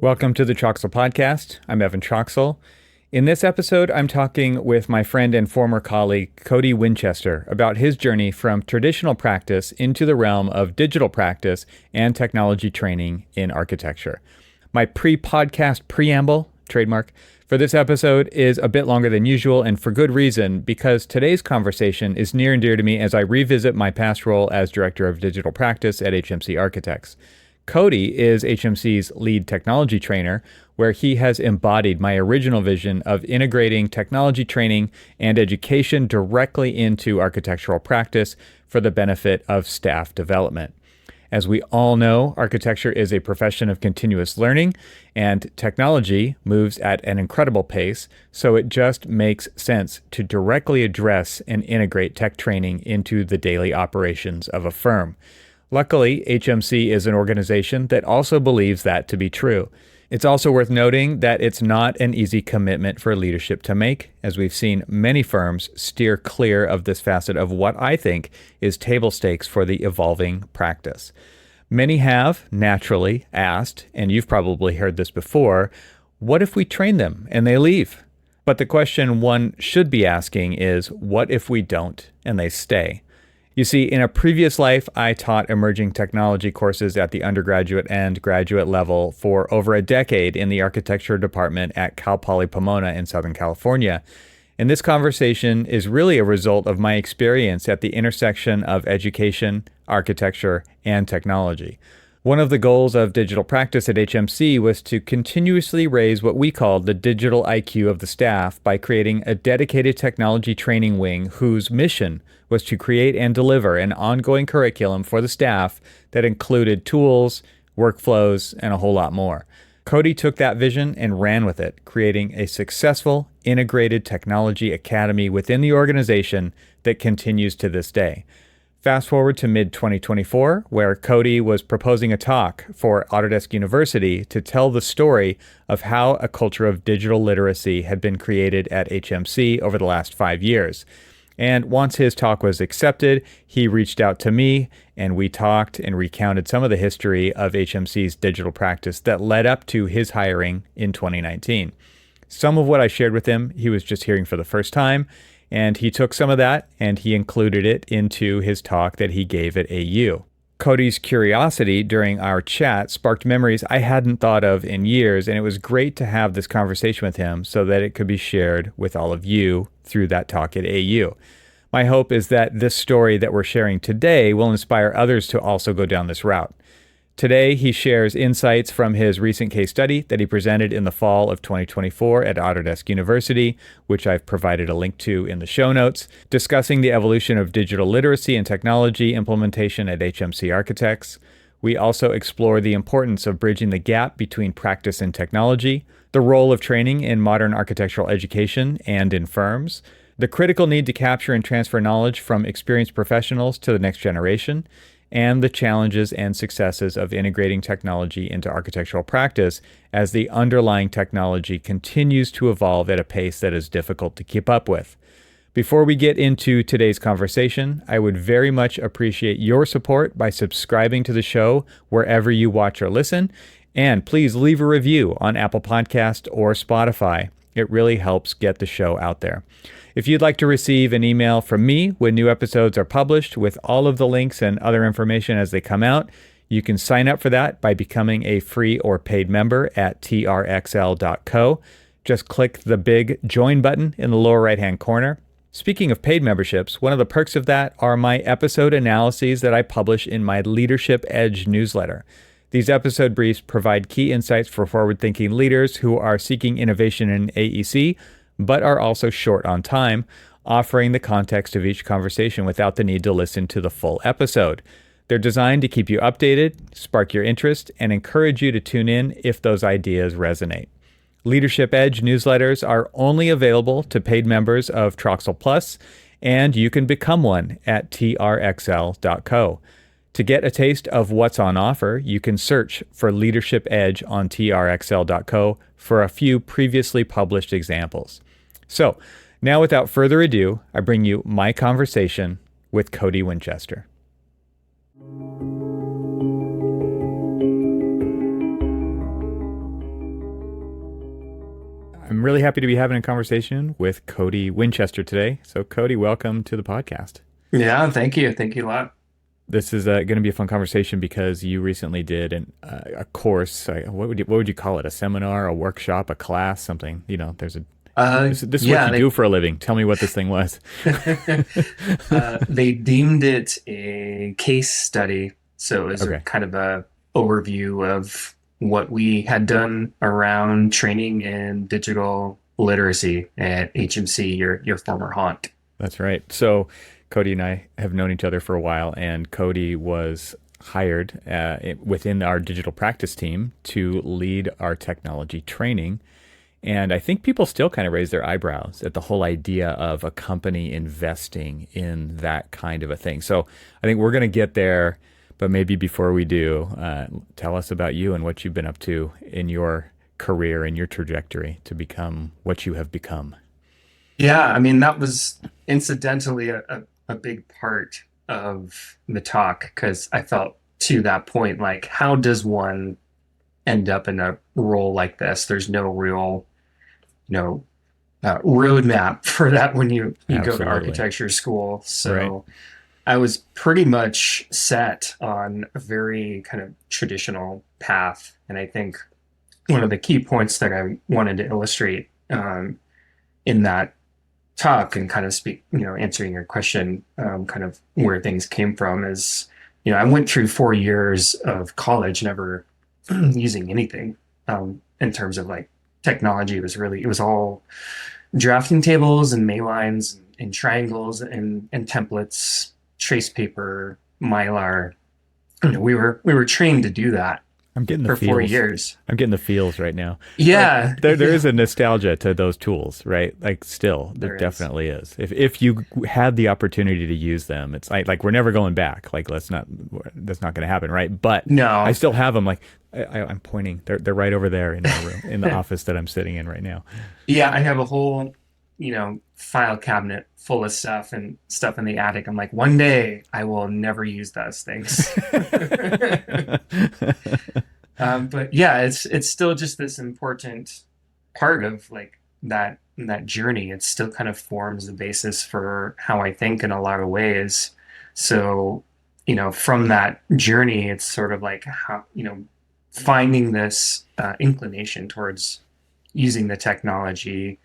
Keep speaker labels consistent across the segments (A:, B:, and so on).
A: Welcome to the Troxel Podcast. I'm Evan Troxel. In this episode, I'm talking with my friend and former colleague, Cody Winchester, about his journey from traditional practice into the realm of digital practice and technology training in architecture. My pre-podcast preamble, trademark, for this episode is a bit longer than usual, and for good reason, because today's conversation is near and dear to me as I revisit my past role as Director of Digital Practice at HMC Architects. Cody is HMC's lead technology trainer, where he has embodied my original vision of integrating technology training and education directly into architectural practice for the benefit of staff development. As we all know, architecture is a profession of continuous learning, and technology moves at an incredible pace, so it just makes sense to directly address and integrate tech training into the daily operations of a firm. Luckily, HMC is an organization that also believes that to be true. It's also worth noting that it's not an easy commitment for leadership to make, as we've seen many firms steer clear of this facet of what I think is table stakes for the evolving practice. Many have, naturally, asked, and you've probably heard this before, what if we train them and they leave? But the question one should be asking is, what if we don't and they stay? You see, in a previous life, I taught emerging technology courses at the undergraduate and graduate level for over a decade in the architecture department at Cal Poly Pomona in Southern California. And this conversation is really a result of my experience at the intersection of education, architecture, and technology. One of the goals of digital practice at HMC was to continuously raise what we called the digital IQ of the staff by creating a dedicated technology training wing whose mission was to create and deliver an ongoing curriculum for the staff that included tools, workflows, and a whole lot more. Cody took that vision and ran with it, creating a successful, integrated technology academy within the organization that continues to this day. Fast forward to mid-2024, where Cody was proposing a talk for Autodesk University to tell the story of how a culture of digital literacy had been created at HMC over the last 5 years. And once his talk was accepted, he reached out to me, and we talked and recounted some of the history of HMC's digital practice that led up to his hiring in 2019. Some of what I shared with him, he was just hearing for the first time, and he took some of that and he included it into his talk that he gave at AU. Cody's curiosity during our chat sparked memories I hadn't thought of in years, and it was great to have this conversation with him so that it could be shared with all of you through that talk at AU. My hope is that this story that we're sharing today will inspire others to also go down this route. Today, he shares insights from his recent case study that he presented in the fall of 2024 at Autodesk University, which I've provided a link to in the show notes, discussing the evolution of digital literacy and technology implementation at HMC Architects. We also explore the importance of bridging the gap between practice and technology, the role of training in modern architectural education and in firms, the critical need to capture and transfer knowledge from experienced professionals to the next generation, and the challenges and successes of integrating technology into architectural practice as the underlying technology continues to evolve at a pace that is difficult to keep up with. Before we get into today's conversation, I would very much appreciate your support by subscribing to the show wherever you watch or listen, and please leave a review on Apple Podcast or Spotify. It really helps get the show out there. If you'd like to receive an email from me when new episodes are published with all of the links and other information as they come out, you can sign up for that by becoming a free or paid member at trxl.co. Just click the big join button in the lower right-hand corner. Speaking of paid memberships, one of the perks of that are my episode analyses that I publish in my Leadership Edge newsletter. These episode briefs provide key insights for forward-thinking leaders who are seeking innovation in AEC, but are also short on time, offering the context of each conversation without the need to listen to the full episode. They're designed to keep you updated, spark your interest, and encourage you to tune in if those ideas resonate. Leadership Edge newsletters are only available to paid members of Troxel Plus, and you can become one at trxl.co. To get a taste of what's on offer, you can search for Leadership Edge on trxl.co for a few previously published examples. So, now without further ado, I bring you my conversation with Cody Winchester. I'm really happy to be having a conversation with Cody Winchester today. So, Cody, welcome to the podcast.
B: Yeah, thank you. Thank you a lot.
A: This is going to be a fun conversation because you recently did a course. What would you call it? A seminar, a workshop, a class, something? There's a this is what
B: Yeah,
A: you do for a living. Tell me what this thing was.
B: they deemed it a case study. So it was a
A: Okay,
B: kind of a overview of what we had done around training in digital literacy at HMC, your former haunt.
A: that's right. So, Cody and I have known each other for a while, and Cody was hired within our digital practice team to lead our technology training. And I think people still kind of raise their eyebrows at the whole idea of a company investing in that kind of a thing. So I think we're going to get there, but maybe before we do, tell us about you and what you've been up to in your career and your trajectory to become what you have become.
B: Yeah, I mean, that was incidentally a big part of the talk because I felt to that point, like, how does one end up in a role like this? There's no real, you know, roadmap for that when you go to
A: Absolutely.
B: architecture school.
A: Right.
B: So I was pretty much set on a very kind of traditional path. And I think one of the key points that I wanted to illustrate in that talk and kind of speak, answering your question, kind of where things came from is, I went through 4 years of college, never using anything in terms of like technology. It was all drafting tables and Maylines and triangles and templates, trace paper, Mylar. We were trained to do that
A: I'm getting the
B: for four
A: feels.
B: years.
A: I'm getting the feels right now. Like
B: Yeah,
A: there
B: yeah,
A: is a nostalgia to those tools, right? Like still, there
B: there is.
A: definitely is. If you had the opportunity to use them, it's like we're never going back. Like that's not going to happen, right? But I
B: No.
A: still have them. Like I'm pointing. They're right over there in our room, in the office that I'm sitting in right now.
B: Yeah, I have a whole, file cabinet full of stuff and stuff in the attic. I'm like, one day I will never use those things. But yeah, it's still just this important part of like that journey. It still kind of forms the basis for how I think in a lot of ways. So, from that journey, it's sort of like how, finding this inclination towards using the technology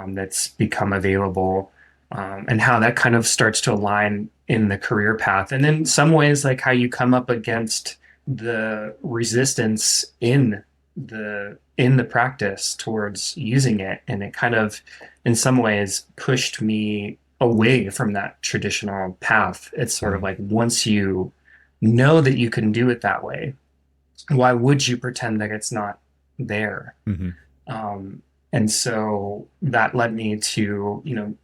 B: that's become available, and how that kind of starts to align in the career path. And in some ways, like how you come up against the resistance in the practice towards using it. And it kind of, in some ways, pushed me away from that traditional path. It's sort of
A: Mm-hmm.
B: like once you know that you can do it that way, why would you pretend that it's not there?
A: Mm-hmm.
B: And so that led me to,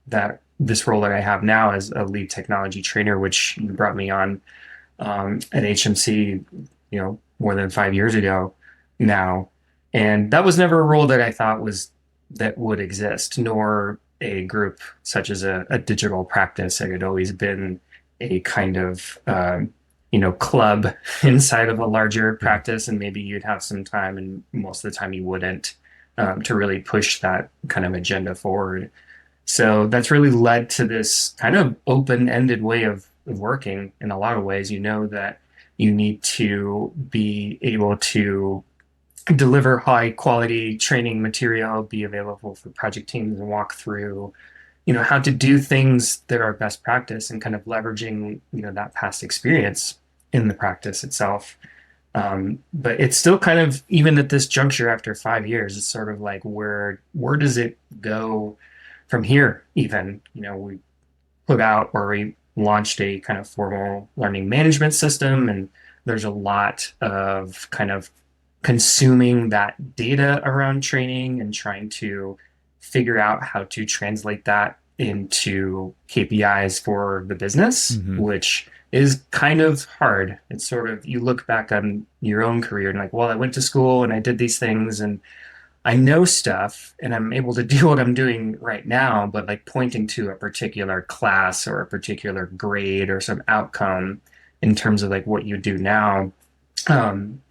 B: that this role that I have now as a lead technology trainer, which you brought me on at HMC, more than 5 years ago now. And that was never a role that I thought that would exist, nor a group such as a digital practice. It had always been a kind of, club inside of a larger
A: Yeah.
B: practice, and maybe you'd have some time, and most of the time you wouldn't, to really push that kind of agenda forward. So that's really led to this kind of open-ended way of working in a lot of ways. You know that you need to be able to deliver high quality training material, be available for project teams and walk through, how to do things that are best practice and kind of leveraging, that past experience in the practice itself. But it's still kind of, even at this juncture after 5 years, it's sort of like where does it go from here? Even, we put out or we launched a kind of formal learning management system, and there's a lot of kind of consuming that data around training and trying to figure out how to translate that into KPIs for the business,
A: Mm-hmm.
B: which is kind of hard. It's sort of, you look back on your own career and like, well, I went to school and I did these things and I know stuff and I'm able to do what I'm doing right now, but like pointing to a particular class or a particular grade or some outcome in terms of like what you do now,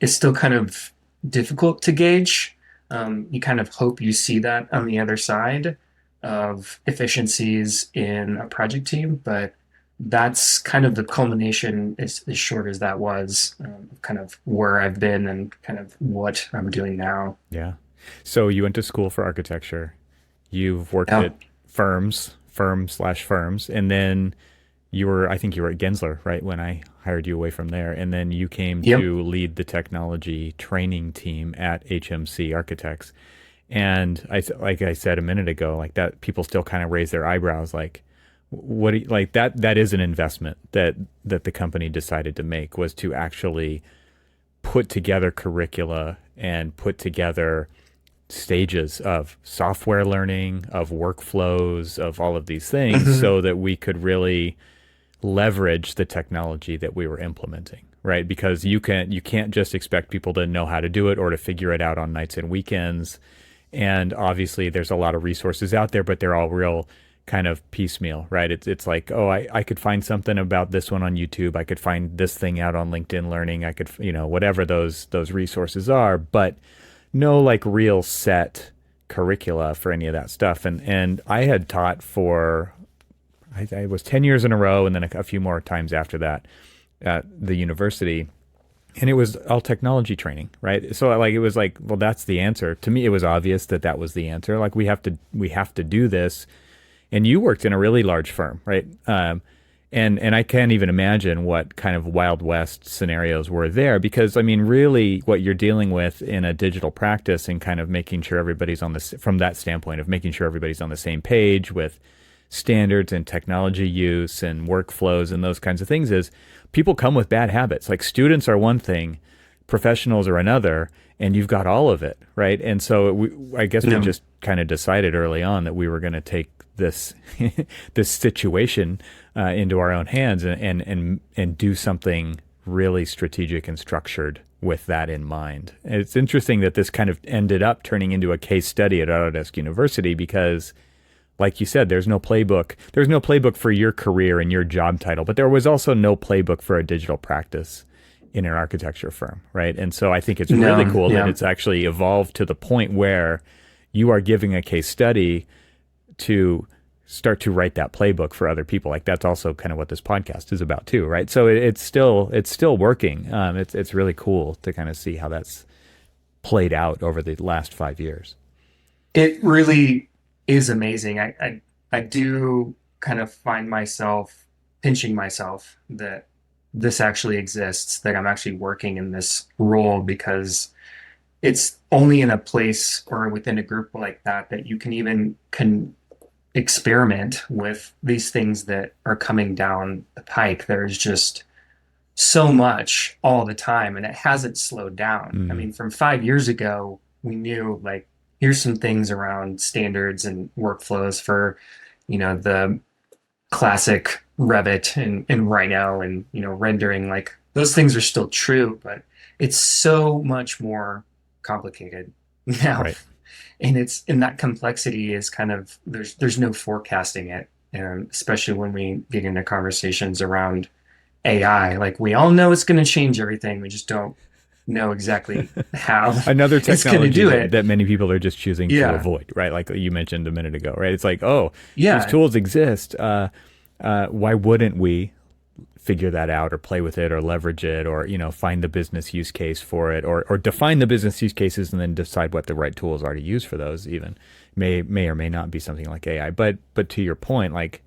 B: is still kind of difficult to gauge. You kind of hope you see that on the other side of efficiencies in a project team, but that's kind of the culmination, as short as that was, kind of where I've been and kind of what I'm doing now.
A: Yeah. So you went to school for architecture. You've worked
B: Yeah.
A: at firms, and then I think you were at Gensler, right? When I hired you away from there. And then you came
B: Yep.
A: to lead the technology training team at HMC Architects. And like I said a minute ago, like that, people still kind of raise their eyebrows, like, what do you, like that is an investment that the company decided to make, was to actually put together curricula and put together stages of software learning, of workflows, of all of these things
B: Mhm.
A: so that we could really leverage the technology that we were implementing, right? Because you can't just expect people to know how to do it or to figure it out on nights and weekends. And obviously there's a lot of resources out there, but they're all real kind of piecemeal, right? It's like, oh, I could find something about this one on YouTube. I could find this thing out on LinkedIn Learning. I could, whatever those resources are, but no like real set curricula for any of that stuff. And I had taught for I was 10 years in a row, and then a few more times after that at the university. And it was all technology training, right? So like it was like, well, that's the answer. To me, it was obvious that that was the answer. Like we have to do this. And you worked in a really large firm, right? And I can't even imagine what kind of Wild West scenarios were there, because I mean, really, what you're dealing with in a digital practice and kind of making sure everybody's on this, from that standpoint of making sure everybody's on the same page with standards and technology use and workflows and those kinds of things, is people come with bad habits. Like students are one thing, professionals are another, and you've got all of it, right? And so I guess we
B: Yeah.
A: just kind of decided early on that we were going to take this this situation into our own hands and do something really strategic and structured with that in mind. And it's interesting that this kind of ended up turning into a case study at Autodesk University because, like you said, there's no playbook. There's no playbook for your career and your job title, but there was also no playbook for a digital practice in an architecture firm, right? And so I think it's really
B: No.
A: cool that
B: Yeah.
A: it's actually evolved to the point where you are giving a case study to start to write that playbook for other people. Like that's also kind of what this podcast is about too, right? So it's still working. It's really cool to kind of see how that's played out over the last 5 years.
B: It really is amazing. I do kind of find myself pinching myself that this actually exists, that I'm actually working in this role, because it's only in a place or within a group like that that you can even can experiment with these things that are coming down the pike. There's just so much all the time, and it hasn't slowed down. I
A: Mm,
B: mean, from 5 years ago, we knew like here's some things around standards and workflows for, the classic Revit and Rhino and rendering. Like those things are still true, but it's so much more complicated now.
A: right.
B: And it's and that complexity is kind of there's no forecasting it, and especially when we get into conversations around AI. Like we all know it's going to change everything. We just don't know exactly how
A: Another
B: it's going to
A: technology
B: do
A: that,
B: it.
A: that many people are just choosing to
B: Yeah.
A: avoid, right? Like you mentioned a minute ago, right? It's like, oh, these
B: Yeah.
A: tools exist. Why wouldn't we figure that out or play with it or leverage it or, find the business use case for it or define the business use cases and then decide what the right tools are to use for those even may or may not be something like AI. But to your point, like,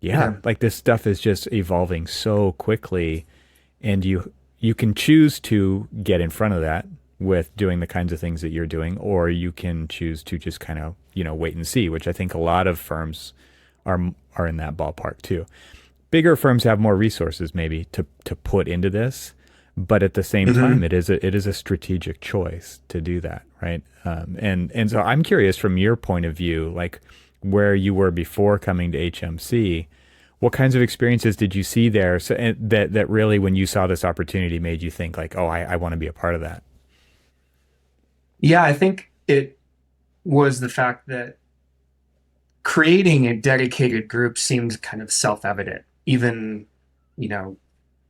A: yeah,
B: Yeah.
A: like this stuff is just evolving so quickly, and you can choose to get in front of that with doing the kinds of things that you're doing, or you can choose to just kind of, wait and see, which I think a lot of firms are in that ballpark too. Bigger firms have more resources maybe to put into this, but at the same time,
B: Hmm.
A: it is a strategic choice to do that, right? And so I'm curious from your point of view, like where you were before coming to HMC, what kinds of experiences did you see there, so, and that really, when you saw this opportunity, made you think like, oh, I want to be a part of that.
B: Yeah, I think it was the fact that creating a dedicated group seemed kind of self-evident, even, you know,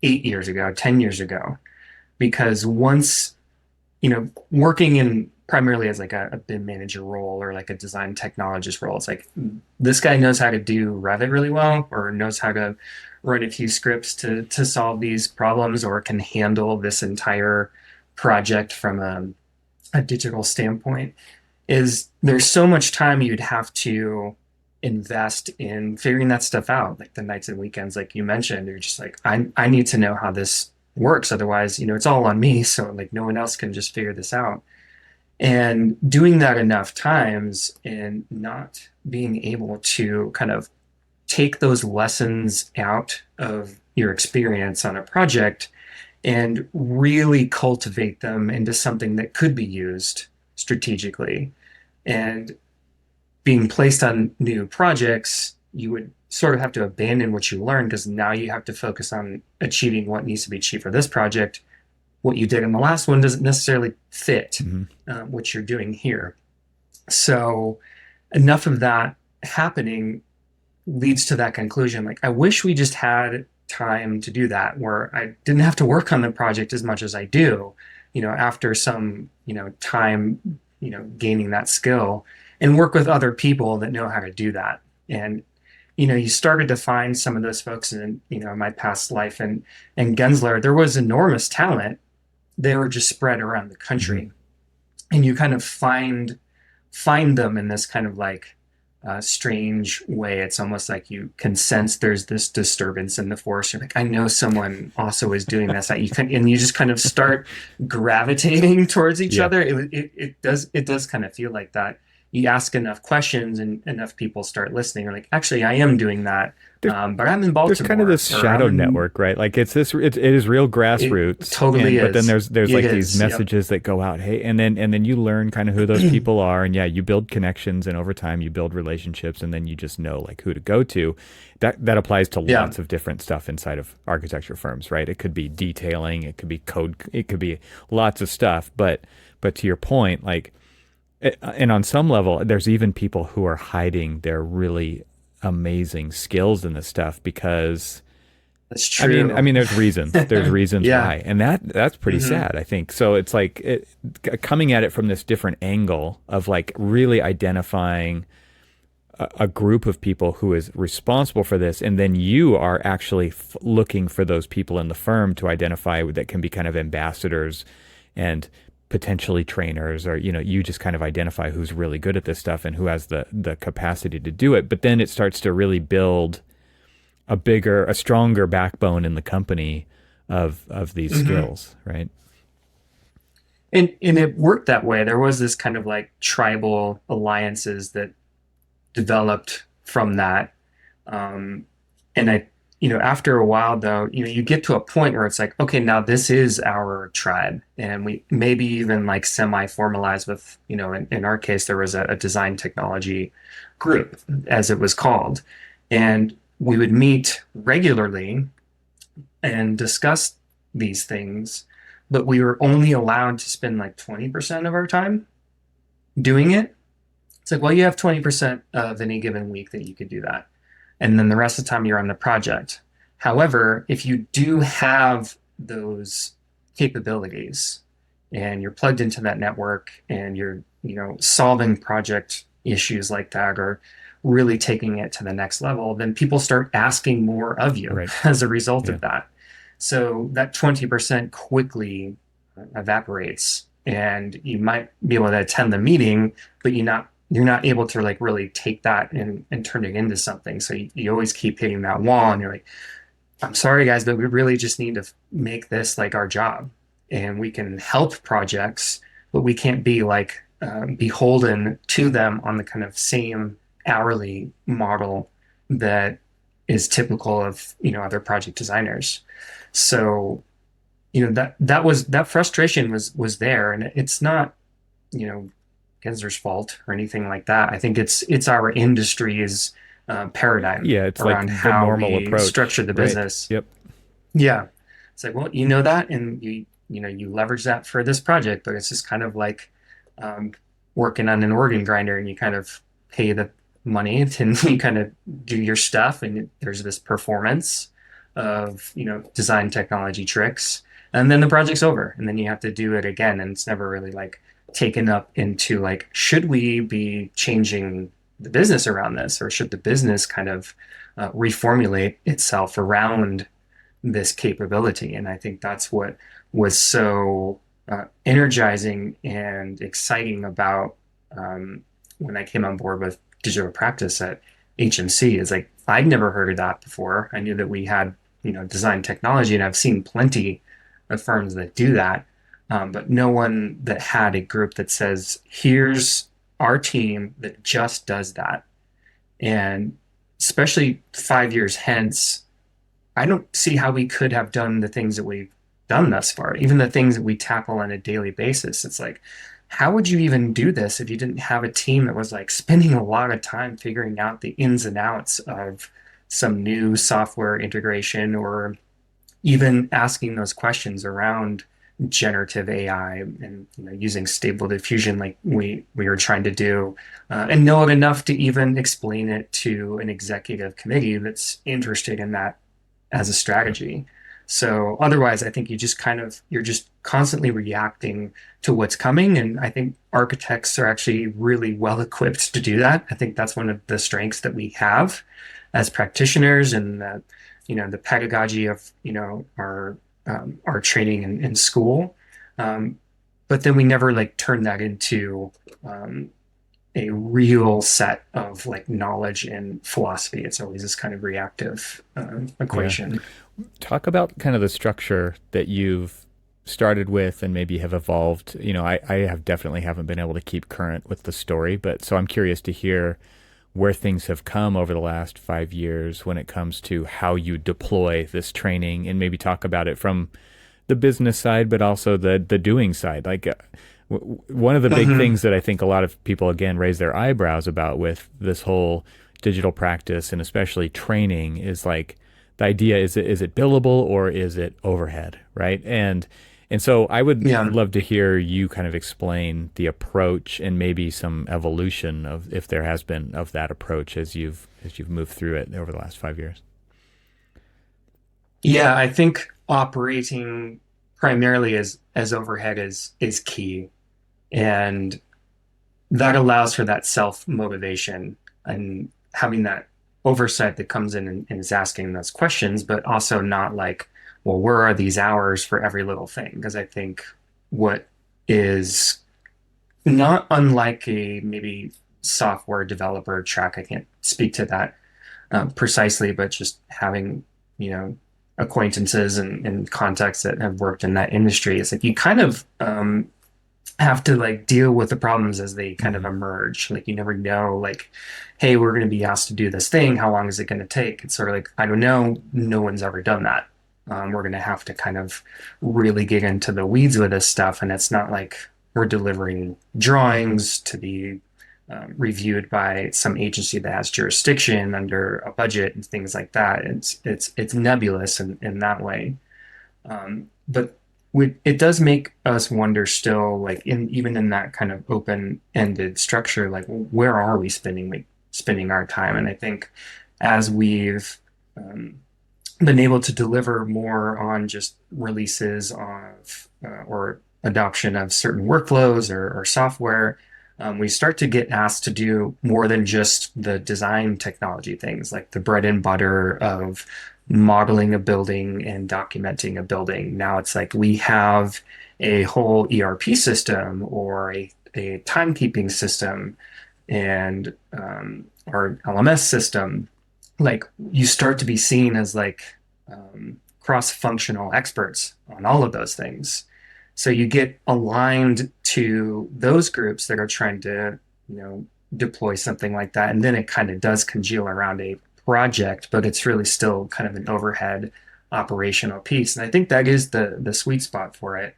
B: 8 years ago, 10 years ago, because once working in primarily as like a BIM manager role or like a design technologist role, it's like this guy knows how to do Revit really well, or knows how to write a few scripts to solve these problems, or can handle this entire project from a digital standpoint. Is there's so much time you'd have to invest in figuring that stuff out, like the nights and weekends, like you mentioned. You're just like, I need to know how this works. Otherwise, it's all on me. So like no one else can just figure this out. And doing that enough times and not being able to kind of take those lessons out of your experience on a project and really cultivate them into something that could be used strategically. And being placed on new projects, you would sort of have to abandon what you learned, because now you have to focus on achieving what needs to be achieved for this project. What you did in the last one doesn't necessarily fit what you're doing here. So enough of that happening leads to that conclusion. Like, I wish we just had time to do that, where I didn't have to work on the project as much as I do, after some, time, gaining that skill, and work with other people that know how to do that. And, you started to find some of those folks in, my past life, and Gensler, there was enormous talent. They were just spread around the country, and you kind of find them in this kind of like strange way. It's almost like you can sense there's this disturbance in the force. You're like, I know someone also is doing this. And you just kind of start gravitating towards each other. It does kind of feel like that. You ask enough questions and enough people start listening. You're like, actually, I am doing that. But I'm in Baltimore.
A: There's kind of this shadow network, right? Like it is real grassroots.
B: It totally is.
A: But then there's like these messages that go out. Hey, and then you learn kind of who those people are, and you build connections, and over time you build relationships, and then you just know like who to go to. That applies to lots of different stuff inside of architecture firms, right? It could be detailing, it could be code, it could be lots of stuff. But to your point, like, and on some level, there's even people who are hiding their really amazing skills in this stuff, because
B: that's true.
A: I mean, there's reasons why, and that's pretty sad, I think. So it's like coming at it from this different angle of like really identifying a group of people who is responsible for this, and then you are actually looking for those people in the firm to identify that can be kind of ambassadors and potentially trainers, or you just kind of identify who's really good at this stuff and who has the capacity to do it. But then it starts to really build a stronger backbone in the company of these skills, right?
B: And it worked that way. There was this kind of like tribal alliances that developed from that. And after a while, though, you get to a point where it's like, okay, now this is our tribe, and we maybe even like semi-formalized with, in our case, there was a design technology group, as it was called, and we would meet regularly and discuss these things, but we were only allowed to spend like 20% of our time doing it. It's like, well, you have 20% of any given week that you could do that. And then the rest of the time you're on the project. However, if you do have those capabilities and you're plugged into that network and you're, solving project issues like that, or really taking it to the next level, then people start asking more of you as a result of that. So that 20% quickly evaporates, and you might be able to attend the meeting, but you're not able to like really take that and turn it into something. So you always keep hitting that wall, and you're like, I'm sorry guys, but we really just need to make this like our job, and we can help projects, but we can't be like beholden to them on the kind of same hourly model that is typical of, other project designers. So, that frustration was there, and it's not, Gensler's fault or anything like that. I think it's our industry's paradigm.
A: Yeah, it's
B: around
A: like
B: how
A: the normal
B: we
A: approach.
B: structure the business.
A: Yep.
B: Yeah, it's like, well, that, and you leverage that for this project, but it's just kind of like working on an organ grinder, and you kind of pay the money and you kind of do your stuff, and there's this performance of design technology tricks, and then the project's over, and then you have to do it again, and it's never really like taken up into like, should we be changing the business around this, or should the business kind of reformulate itself around this capability? And I think that's what was so energizing and exciting about when I came on board with digital practice at HMC. Is like, I'd never heard of that before. I knew that we had, design technology, and I've seen plenty of firms that do that, but no one that had a group that says, here's our team that just does that. And especially 5 years hence, I don't see how we could have done the things that we've done thus far, even the things that we tackle on a daily basis. It's like, how would you even do this if you didn't have a team that was like spending a lot of time figuring out the ins and outs of some new software integration, or even asking those questions around generative AI, and using stable diffusion like we were trying to do, and know it enough to even explain it to an executive committee that's interested in that as a strategy. So otherwise, I think you're just constantly reacting to what's coming. And I think architects are actually really well equipped to do that. I think that's one of the strengths that we have as practitioners, and that, the pedagogy of, our training in school. But then we never like turn that into a real set of like knowledge and philosophy. It's always this kind of reactive
A: Yeah.
B: equation.
A: Talk about kind of the structure that you've started with and maybe have evolved. I have definitely haven't been able to keep current with the story, but so I'm curious to hear where things have come over the last 5 years when it comes to how you deploy this training, and maybe talk about it from the business side, but also the doing side. Like one of the big
B: Hmm.
A: things that I think a lot of people again raise their eyebrows about with this whole digital practice and especially training is like the idea, is it billable or is it overhead, right? And so I would
B: Yeah.
A: love to hear you kind of explain the approach and maybe some evolution of, if there has been, of that approach as you've moved through it over the last 5 years.
B: Yeah, I think operating primarily as overhead is key. And that allows for that self motivation, and having that oversight that comes in and is asking those questions, but also not like, well, where are these hours for every little thing? Because I think what is not unlike a maybe software developer track, I can't speak to that precisely, but just having, you know, acquaintances and contacts that have worked in that industry, it's like you kind of have to like deal with the problems as they kind of
A: Hmm.
B: emerge. Like you never know, like, hey, we're going to be asked to do this thing. How long is it going to take? It's sort of like, I don't know. No one's ever done that. We're going to have to kind of really get into the weeds with this stuff. And it's not like we're delivering drawings to be reviewed by some agency that has jurisdiction under a budget and things like that. It's nebulous in that way. But it does make us wonder still, like in even in that kind of open-ended structure, like where are we spending our time? And I think as we've um, been able to deliver more on just releases of or adoption of certain workflows or software, we start to get asked to do more than just the design technology things, like the bread and butter of modeling a building and documenting a building. Now it's like we have a whole ERP system or a timekeeping system and our LMS system. Like you start to be seen as like cross-functional experts on all of those things. So you get aligned to those groups that are trying to, deploy something like that. And then it kind of does congeal around a project, but it's really still kind of an overhead operational piece. And I think that is the sweet spot for it.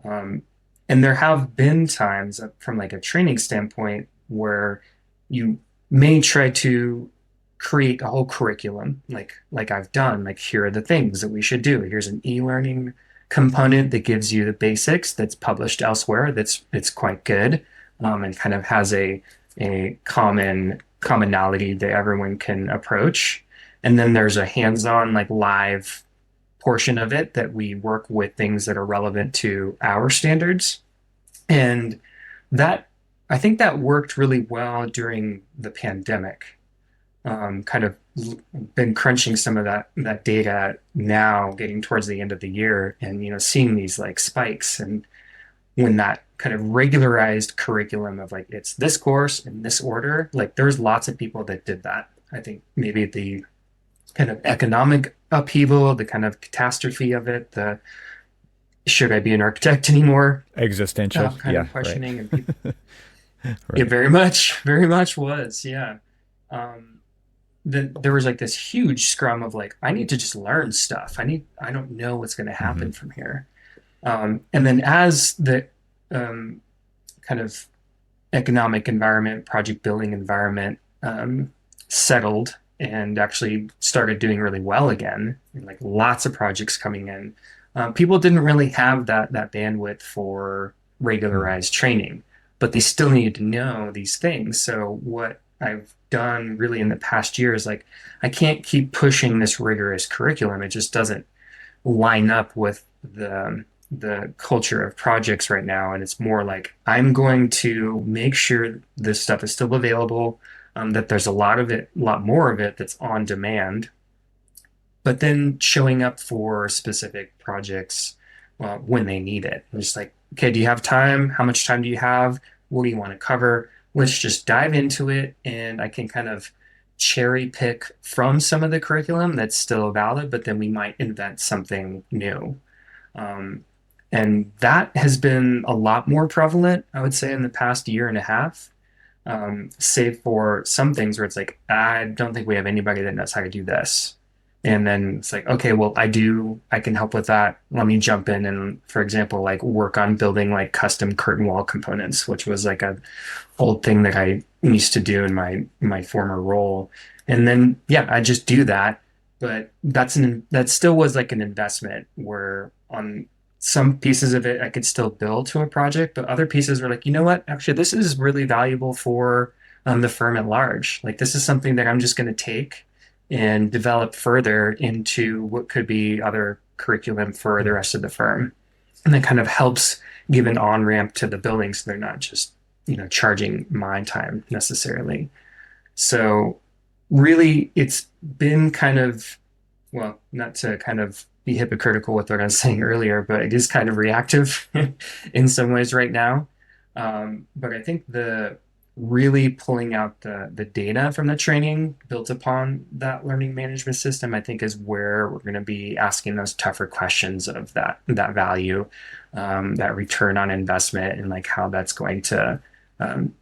B: Um, and there have been times from like a training standpoint where you may try to create a whole curriculum, like I've done, like here are the things that we should do. Here's an e-learning component that gives you the basics that's published elsewhere. That's it's quite good, and kind of has a commonality that everyone can approach. And then there's a hands-on, like live portion of it that we work with things that are relevant to our standards. And that, I think that worked really well during the pandemic. Kind of been crunching some of that data now, getting towards the end of the year, and seeing these like spikes, and when that kind of regularized curriculum of like it's this course in this order, like there's lots of people that did that. I think maybe the kind of economic upheaval, the kind of catastrophe of it, the should I be an architect anymore?
A: Existential,
B: Kind
A: yeah,
B: of questioning, and people,
A: right.
B: it
A: Right.
B: very much was, yeah. Um, then there was like this huge scrum of like, I need to just learn stuff. I don't know what's going to
A: Hmm.
B: happen from here. And then as the um, kind of economic environment, project building environment settled and actually started doing really well again, like lots of projects coming in, people didn't really have that bandwidth for
A: Mm.
B: regularized training, but they still needed to know these things. So what I've done really in the past year is like I can't keep pushing this rigorous curriculum. It just doesn't line up with the culture of projects right now. And it's more like I'm going to make sure this stuff is still available, that there's a lot of it, a lot more of it that's on demand, but then showing up for specific projects when they need it. I'm just like, okay, do you have time? How much time do you have? What do you want to cover? Let's just dive into it. And I can kind of cherry pick from some of the curriculum that's still valid, but then we might invent something new. Um, and that has been a lot more prevalent, I would say, in the past year and a half, save for some things where it's like, I don't think we have anybody that knows how to do this. And then it's like, okay, well, I can help with that. Let me jump in and, for example, like work on building like custom curtain wall components, which was like a old thing that I used to do in my former role. And then, yeah, I just do that. But that still was like an investment where on some pieces of it I could still build to a project, but other pieces were like, you know what? Actually, this is really valuable for the firm at large. Like this is something that I'm just going to take and develop further into what could be other curriculum for the
A: Mm.
B: rest of the firm. And that kind of helps give an on-ramp to the building so they're not just, charging my time necessarily. So really it's been kind of, well, not to kind of be hypocritical with what I was saying earlier, but it is kind of reactive in some ways right now. But I think the really pulling out the data from the training built upon that learning management system, I think is where we're going to be asking those tougher questions of that value, that return on investment, and like how that's going to um,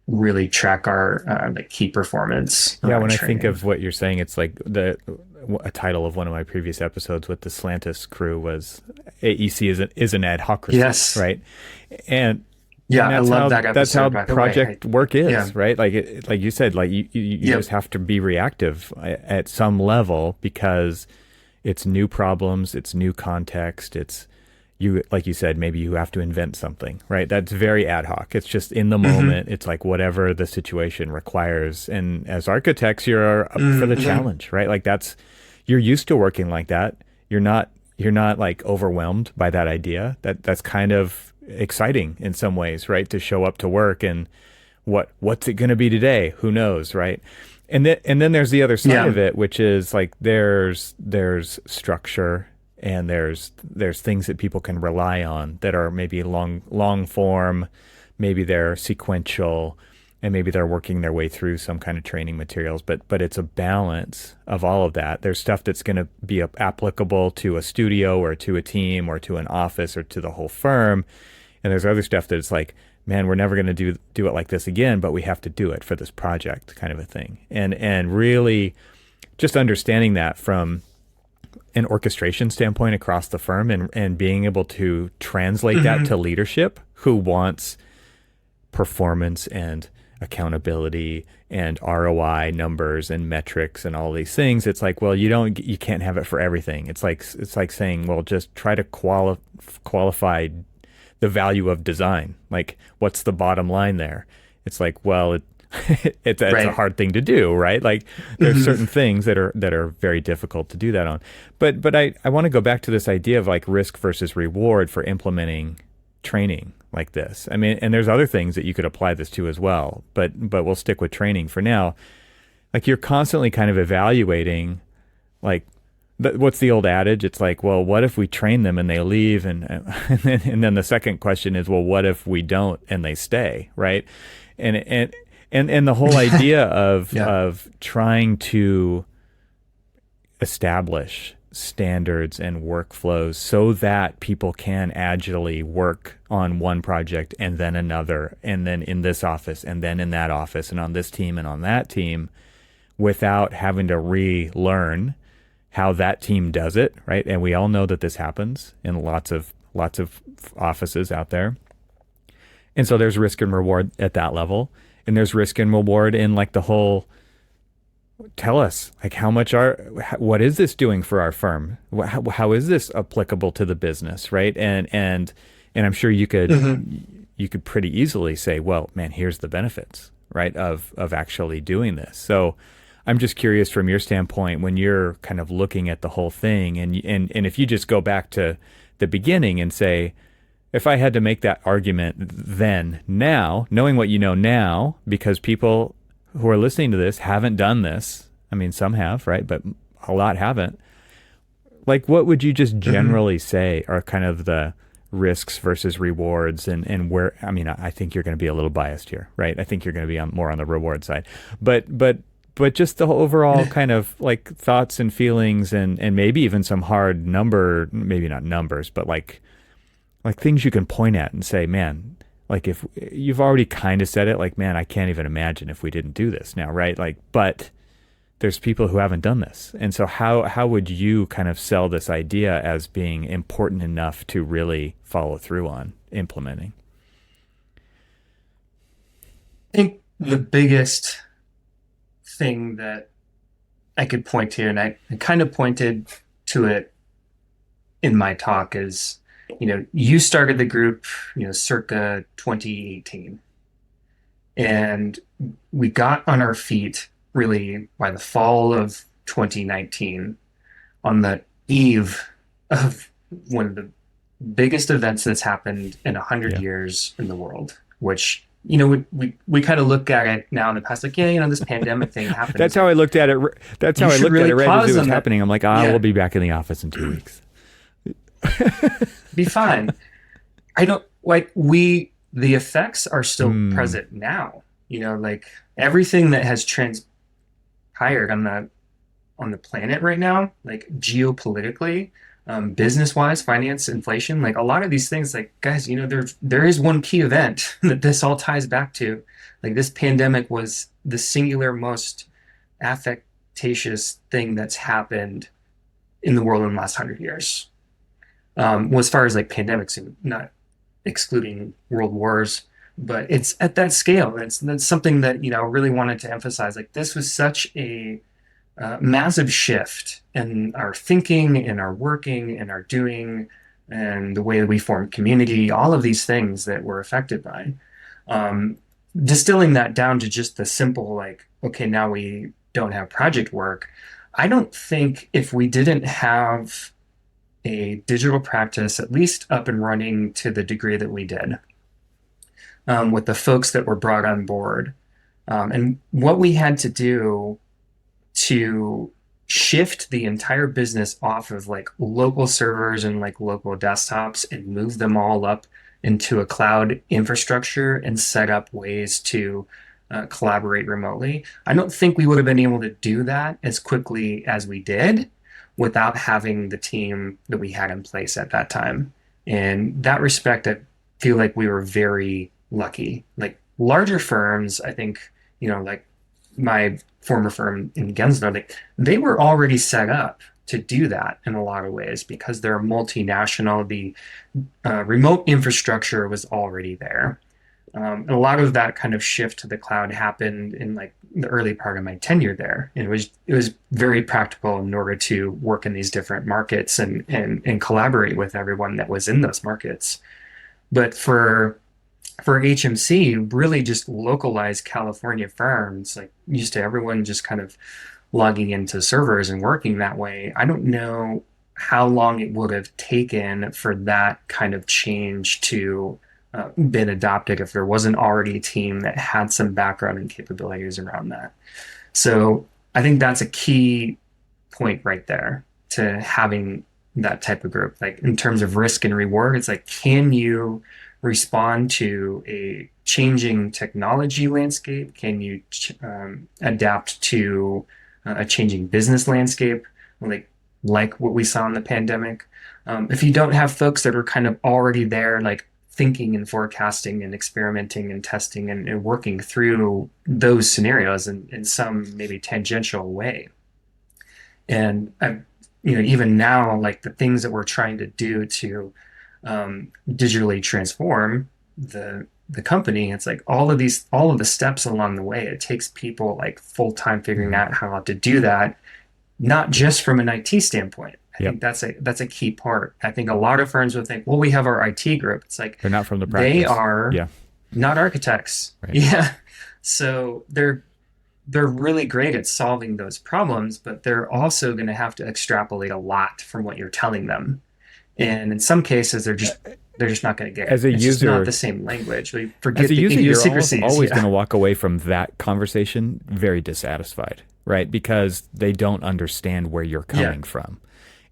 B: really track our like key performance
A: Yeah,
B: around
A: when I think
B: training.
A: of what you're saying, it's like the a title of one of my previous episodes with the Slantis crew was AEC is an ad hoc resource,
B: Yes.
A: right? And
B: Yeah, I love that
A: that's how
B: episode, by the way.
A: project work
B: Yeah.
A: is, right? Like like you said, like you just
B: Yep.
A: have to be reactive at some level because it's new problems, it's new context, it's you like you said, maybe you have to invent something, right? That's very ad hoc. It's just in the
B: Hmm.
A: moment. It's like whatever the situation requires. And as architects, you're up for the
B: Hmm.
A: challenge, right? Like that's you're used to working like that. You're not like overwhelmed by that idea. That's kind of exciting in some ways, right? To show up to work and what's it going to be today? Who knows, right? And then there's the other side
B: Yeah.
A: of it, which is like there's structure and there's things that people can rely on that are maybe long form, maybe they're sequential, and maybe they're working their way through some kind of training materials. But it's a balance of all of that. There's stuff that's going to be applicable to a studio or to a team or to an office or to the whole firm, and there's other stuff that it's like, man, we're never going to do it like this again, but we have to do it for this project, kind of a thing. And really just understanding that from an orchestration standpoint across the firm and being able to translate that
B: Hmm.
A: to leadership who wants performance and accountability and ROI numbers and metrics and all these things. It's like, well, you can't have it for everything. It's like saying, well, just try to qualify the value of design. Like, what's the bottom line there? It's like, well, it's a
B: Right.
A: hard thing to do, right? Like there's certain things that are very difficult to do that on. But I want to go back to this idea of like risk versus reward for implementing training like this. I mean, and there's other things that you could apply this to as well, but we'll stick with training for now. Like you're constantly kind of evaluating, like what's the old adage? It's like, well, what if we train them and they leave, and then the second question is, well, what if we don't and they stay, right? And the whole idea of
B: Yeah.
A: of trying to establish standards and workflows so that people can agilely work on one project and then another, and then in this office and then in that office and on this team and on that team, without having to relearn how that team does it, right? And we all know that this happens in lots of offices out there. And so there's risk and reward at that level. And there's risk and reward in like the whole, tell us, like what is this doing for our firm? How is this applicable to the business, right? And I'm sure you could pretty easily say, well, man, here's the benefits, right, of actually doing this. So I'm just curious from your standpoint, when you're kind of looking at the whole thing, and if you just go back to the beginning and say, if I had to make that argument then, now, knowing what you know now, because people who are listening to this haven't done this. I mean, some have, right? But a lot haven't. Like, what would you just generally say are kind of the risks versus rewards, and where, I mean, I think you're going to be a little biased here, right? I think you're going to be more on the reward side, but just the overall kind of like thoughts and feelings, and maybe even some hard maybe not numbers, but like things you can point at and say, man, like if you've already kind of said it, like, man, I can't even imagine if we didn't do this now, right? Like, but there's people who haven't done this. And so how would you kind of sell this idea as being important enough to really follow through on implementing?
B: I think the biggest thing that I could point to, and I kind of pointed to it in my talk, is, you started the group, circa 2018. And we got on our feet really by the fall of 2019, on the eve of one of the biggest events that's happened in 100
A: Yeah.
B: years in the world, which, we kind of look at it now in the past, like, yeah, this pandemic thing happened.
A: That's how I looked at it. That's how I looked at it right as it was happening. I'm like,
B: Yeah.
A: we'll be back in the office in 2 weeks.
B: Be fine. I don't like the effects are still present now. Like everything that has transpired on the planet right now, like geopolitically, business wise, finance, inflation, like a lot of these things, like, guys, there is one key event that this all ties back to. Like, this pandemic was the singular most affectatious thing that's happened in the world in the last 100 years. Well, as far as like pandemics, not excluding world wars, but it's at that scale. That's something that, I really wanted to emphasize. Like, this was such a massive shift in our thinking, in our working, in our doing, and the way that we form community, all of these things that we're affected by. Distilling that down to just the simple, like, okay, now we don't have project work. I don't think if we didn't have a digital practice, at least up and running to the degree that we did, with the folks that were brought on board, and what we had to do to shift the entire business off of like local servers and like local desktops and move them all up into a cloud infrastructure and set up ways to collaborate remotely. I don't think we would have been able to do that as quickly as we did without having the team that we had in place at that time. In that respect, I feel like we were very lucky. Like larger firms, I think, like my former firm in Gensler, like they were already set up to do that in a lot of ways because they're multinational. The remote infrastructure was already there. And a lot of that kind of shift to the cloud happened in like the early part of my tenure there. And it was very practical in order to work in these different markets and collaborate with everyone that was in those markets. But for for HMC, really just localized California firms, like used to everyone just kind of logging into servers and working that way. I don't know how long it would have taken for that kind of change to been adopted if there wasn't already a team that had some background and capabilities around that. So I think that's a key point right there to having that type of group. Like in terms of risk and reward, it's like, can you respond to a changing technology landscape? Can you adapt to a changing business landscape, like what we saw in the pandemic? If you don't have folks that are kind of already there, like thinking and forecasting and experimenting and testing and working through those scenarios in some maybe tangential way. And even now, like the things that we're trying to do to digitally transform the company, it's like all of the steps along the way. It takes people like full time figuring out how to do that, not just from an IT standpoint. I think that's a key part. I think a lot of firms would think, well, we have our IT group. It's like
A: They're not from the practice.
B: they are
A: Yeah.
B: not architects.
A: Right.
B: Yeah. So they're really great at solving those problems, but they're also going to have to extrapolate a lot from what you're telling them. And in some cases, they're just not going to get it.
A: As a
B: It's just
A: user-
B: not the same language. We forget
A: As a
B: the
A: user, you're
B: idiosyncrasies.
A: always
B: Yeah.
A: going to walk away from that conversation very dissatisfied, right? Because they don't understand where you're coming from.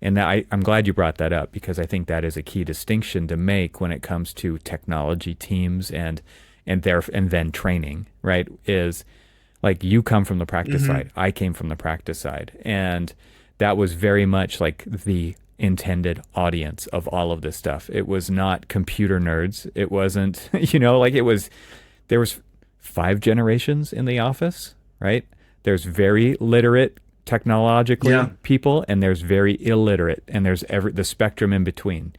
A: And I'm glad you brought that up, because I think that is a key distinction to make when it comes to technology teams and then training, right? Is like, you come from the practice side, I came from the practice side, and that was very much like the intended audience of all of this stuff. It was not computer nerds. It wasn't, there was 5 generations in the office, right? There's very literate technologically people, and there's very illiterate, and there's the spectrum in between.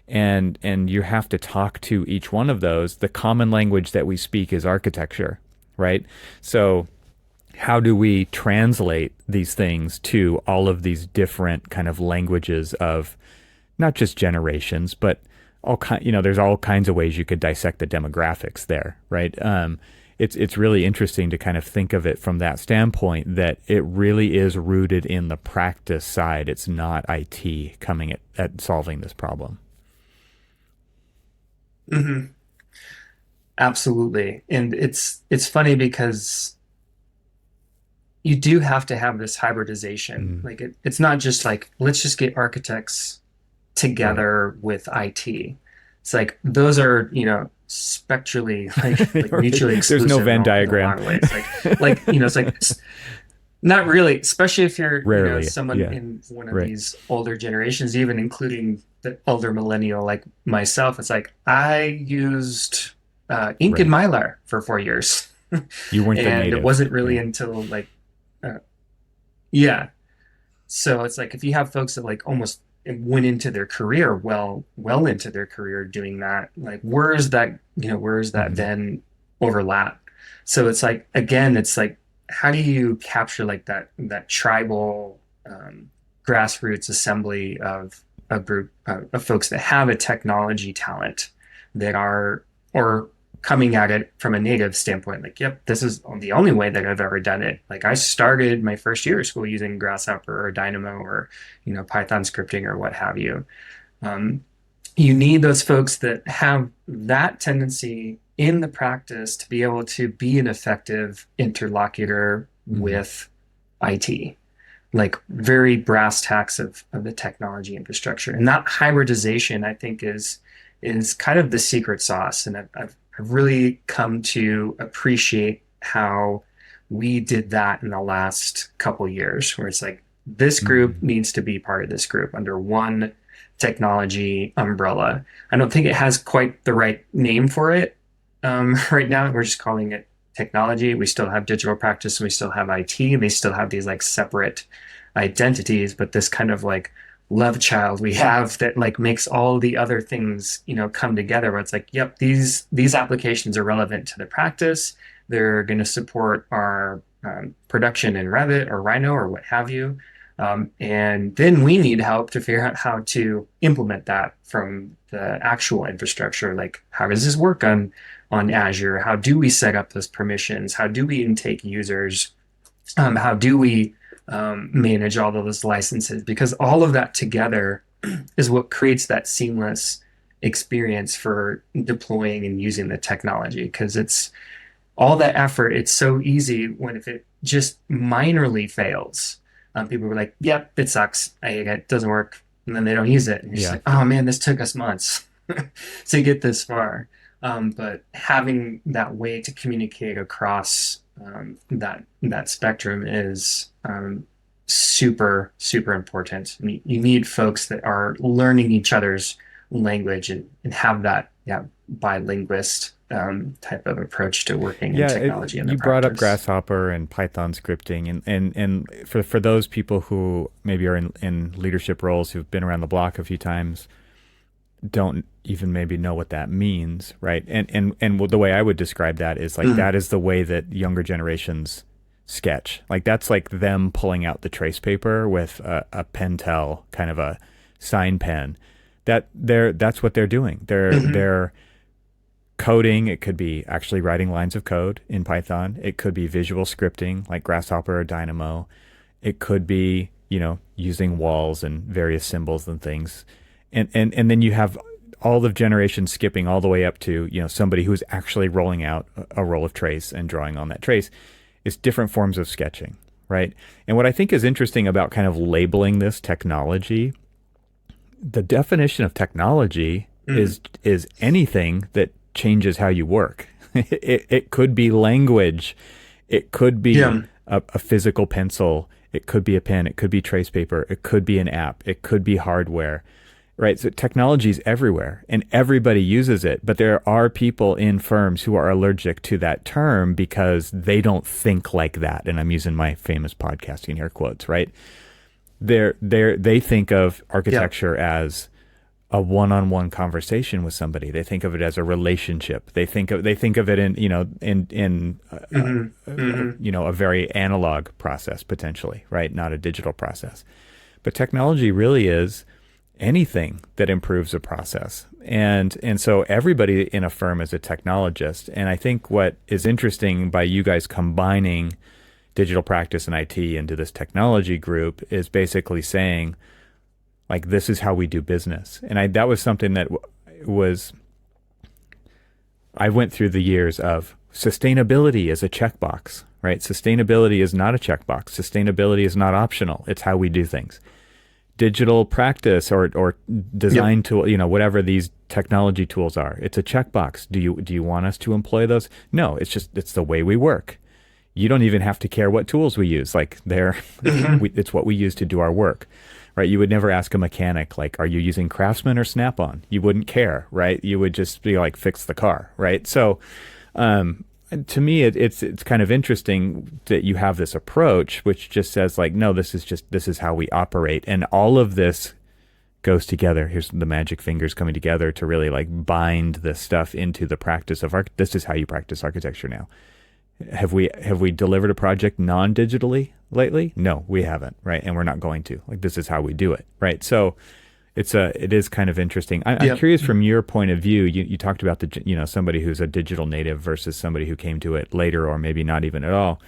A: And you have to talk to each one of those. The common language that we speak is architecture, right? So how do we translate these things to all of these different kind of languages of not just generations, but there's all kinds of ways you could dissect the demographics there, right? It's really interesting to kind of think of it from that standpoint, that it really is rooted in the practice side. It's not IT coming at solving this problem.
B: hmm Absolutely. And it's funny because you do have to have this hybridization. Like it's not just like, let's just get architects together with IT. It's like those are, spectrally like mutually
A: There's
B: exclusive
A: no Venn
B: in a
A: diagram.
B: long way. It's like not really, especially if you're
A: Rarely,
B: someone
A: yeah.
B: in one of
A: Right.
B: these older generations, even including the older millennial like myself. It's like I used ink and Mylar for 4 years.
A: You weren't the
B: And
A: native.
B: it wasn't really
A: Yeah.
B: until like yeah. So it's like if you have folks that like almost went into their career well into their career doing that, like where is that then overlap? So it's like, again, it's like, how do you capture like that tribal grassroots assembly of a group of folks that have a technology talent that are or coming at it from a native standpoint, like, yep, this is the only way that I've ever done it. Like I started my first year of school using Grasshopper or Dynamo or Python scripting or what have you. You need those folks that have that tendency in the practice to be able to be an effective interlocutor with IT, like very brass tacks of the technology infrastructure. And that hybridization, I think, is kind of the secret sauce. And I've really come to appreciate how we did that in the last couple years, where it's like this group needs to be part of this group under one technology umbrella. I don't think it has quite the right name for it right now. We're just calling it technology. We still have digital practice and we still have IT. They still have these like separate identities, but this kind of like love child we have that like makes all the other things come together, where it's like, yep, these applications are relevant to the practice. They're going to support our production in Revit or Rhino or what have you, and then we need help to figure out how to implement that from the actual infrastructure. Like, how does this work on on Azure? How do we set up those permissions? How do we intake users? How do we manage all of those licenses? Because all of that together is what creates that seamless experience for deploying and using the technology. Because it's all that effort. It's so easy when if it just minorly fails, people were like, "Yep, it sucks. It doesn't work," and then they don't use it. And you're just
A: Yeah.
B: like, "Oh man, this took us months to get this far." But having that way to communicate across that spectrum is super super important. I mean, you need folks that are learning each other's language and have that bilinguist type of approach to working in
A: Yeah,
B: technology in the
A: you brought up
B: practice.
A: Grasshopper and Python scripting, and for those people who maybe are in leadership roles who've been around the block a few times, don't even maybe know what that means, right? And the way I would describe that is like
B: Mm,
A: that is the way that younger generations sketch. Like that's like them pulling out the trace paper with a Pentel kind of a sign pen. That's what they're doing.
B: mhm.
A: They're coding. It could be actually writing lines of code in Python. It could be visual scripting like Grasshopper or Dynamo. It could be, using walls and various symbols and things. And then you have all the generations skipping all the way up to, somebody who's actually rolling out a roll of trace and drawing on that trace. It's different forms of sketching, right? And what I think is interesting about kind of labeling this technology, the definition of technology
B: Mm,
A: is anything that changes how you work. It could be language, it could be
B: yeah.
A: a physical pencil, it could be a pen, it could be trace paper, it could be an app, it could be hardware, right? So technology is everywhere and everybody uses it, but there are people in firms who are allergic to that term because they don't think like that. And I'm using my famous podcasting air quotes, right? They think of
B: Yeah.
A: architecture as a one-on-one conversation with somebody. They think of it as a relationship. They think of it in
B: Hmm. Hmm.
A: a very analog process potentially, right? Not a digital process. But technology really is anything that improves a process. And so everybody in a firm is a technologist. And I think what is interesting by you guys combining digital practice and IT into this technology group is basically saying, like, this is how we do business. And that was something that was, I went through the years of sustainability as a checkbox, right? Sustainability is not a checkbox. Sustainability is not optional. It's how we do things. Digital practice or
B: Yep.
A: design tool, whatever these technology tools are, it's a checkbox. Do you want us to employ those? No, it's the way we work. You don't even have to care what tools we use. Like
B: Hmm.
A: it's what we use to do our work, right? You would never ask a mechanic, like, are you using Craftsman or Snap-on? You wouldn't care, right? You would just be like, fix the car, right? So, um, to me, it's kind of interesting that you have this approach, which just says like, no, this is how we operate, and all of this goes together. Here's the magic fingers coming together to really like bind this stuff into the practice of art. This is how you practice architecture now. Have we delivered a project non-digitally lately? No, we haven't, right? And we're not going to. Like this is how we do it, right? So it is kind of interesting. I'm
B: Yep.
A: curious from your point of view. You talked about somebody who's a digital native versus somebody who came to it later or maybe not even at all.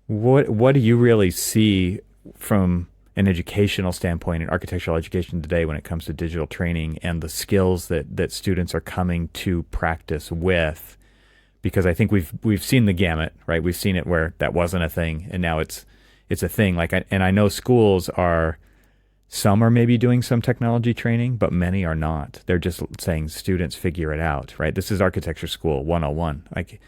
A: What do you really see from an educational standpoint in architectural education today when it comes to digital training and the skills that students are coming to practice with? Because I think we've seen the gamut, right? We've seen it where that wasn't a thing, and now it's a thing. And I know schools are some are maybe doing some technology training, but many are not. They're just saying students figure it out, right? This is architecture school 101. Like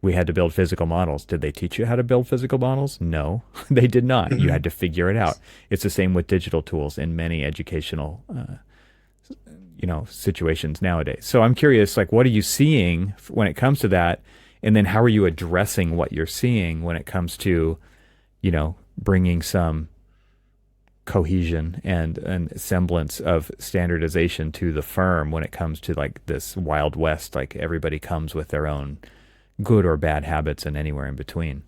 A: we had to build physical models. Did they teach you how to build physical models? No, they did not. You
B: Hmm.
A: had to figure it out. It's the same with digital tools in many educational situations nowadays. So I'm curious, like, what are you seeing when it comes to that, and then how are you addressing what you're seeing when it comes to, bringing some cohesion and semblance of standardization to the firm when it comes to like this wild west, like everybody comes with their own good or bad habits and anywhere in between.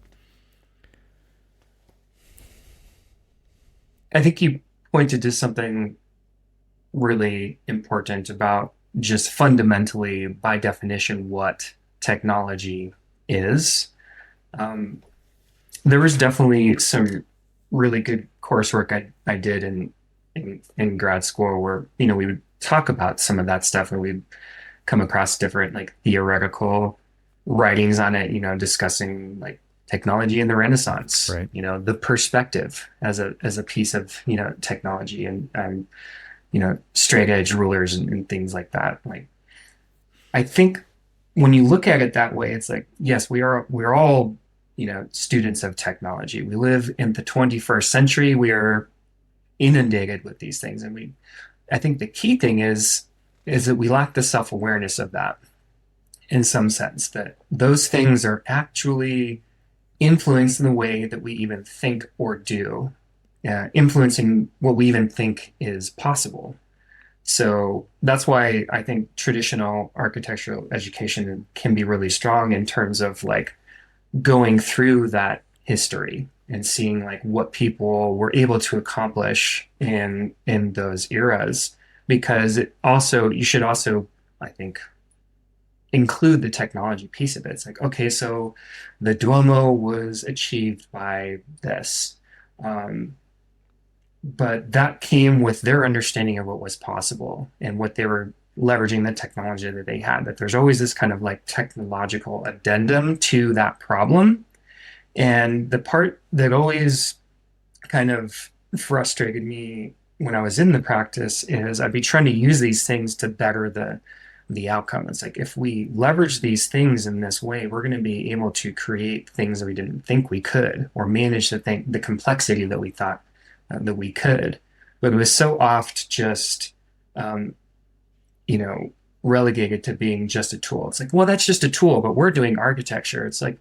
B: I think you pointed to something really important about just fundamentally, by definition, what technology is. Um, there was definitely some really good coursework I did in grad school where, we would talk about some of that stuff and we'd come across different like theoretical writings on it, discussing like technology in the Renaissance,
A: Right.
B: the perspective as a piece of, technology and straight edge rulers and things like that. Like I think when you look at it that way, it's like, yes, we're all, students of technology. We live in the 21st century. We are inundated with these things. And I think the key thing is that we lack the self-awareness of that in some sense, that those things are actually influencing the way that we even think or do, influencing what we even think is possible. So that's why I think traditional architectural education can be really strong in terms of like going through that history and seeing like what people were able to accomplish in those eras. Because you should also, I think, include the technology piece of it. It's like, okay, so the Duomo was achieved by this. But that came with their understanding of what was possible and what they were leveraging the technology that they had. That there's always this kind of like technological addendum to that problem. And the part that always kind of frustrated me when I was in the practice is I'd be trying to use these things to better the outcome. It's like if we leverage these things in this way, we're going to be able to create things that we didn't think we could, or manage the complexity that we thought that we could. But it was so oft just, relegated to being just a tool. It's like, well, that's just a tool, but we're doing architecture. It's like,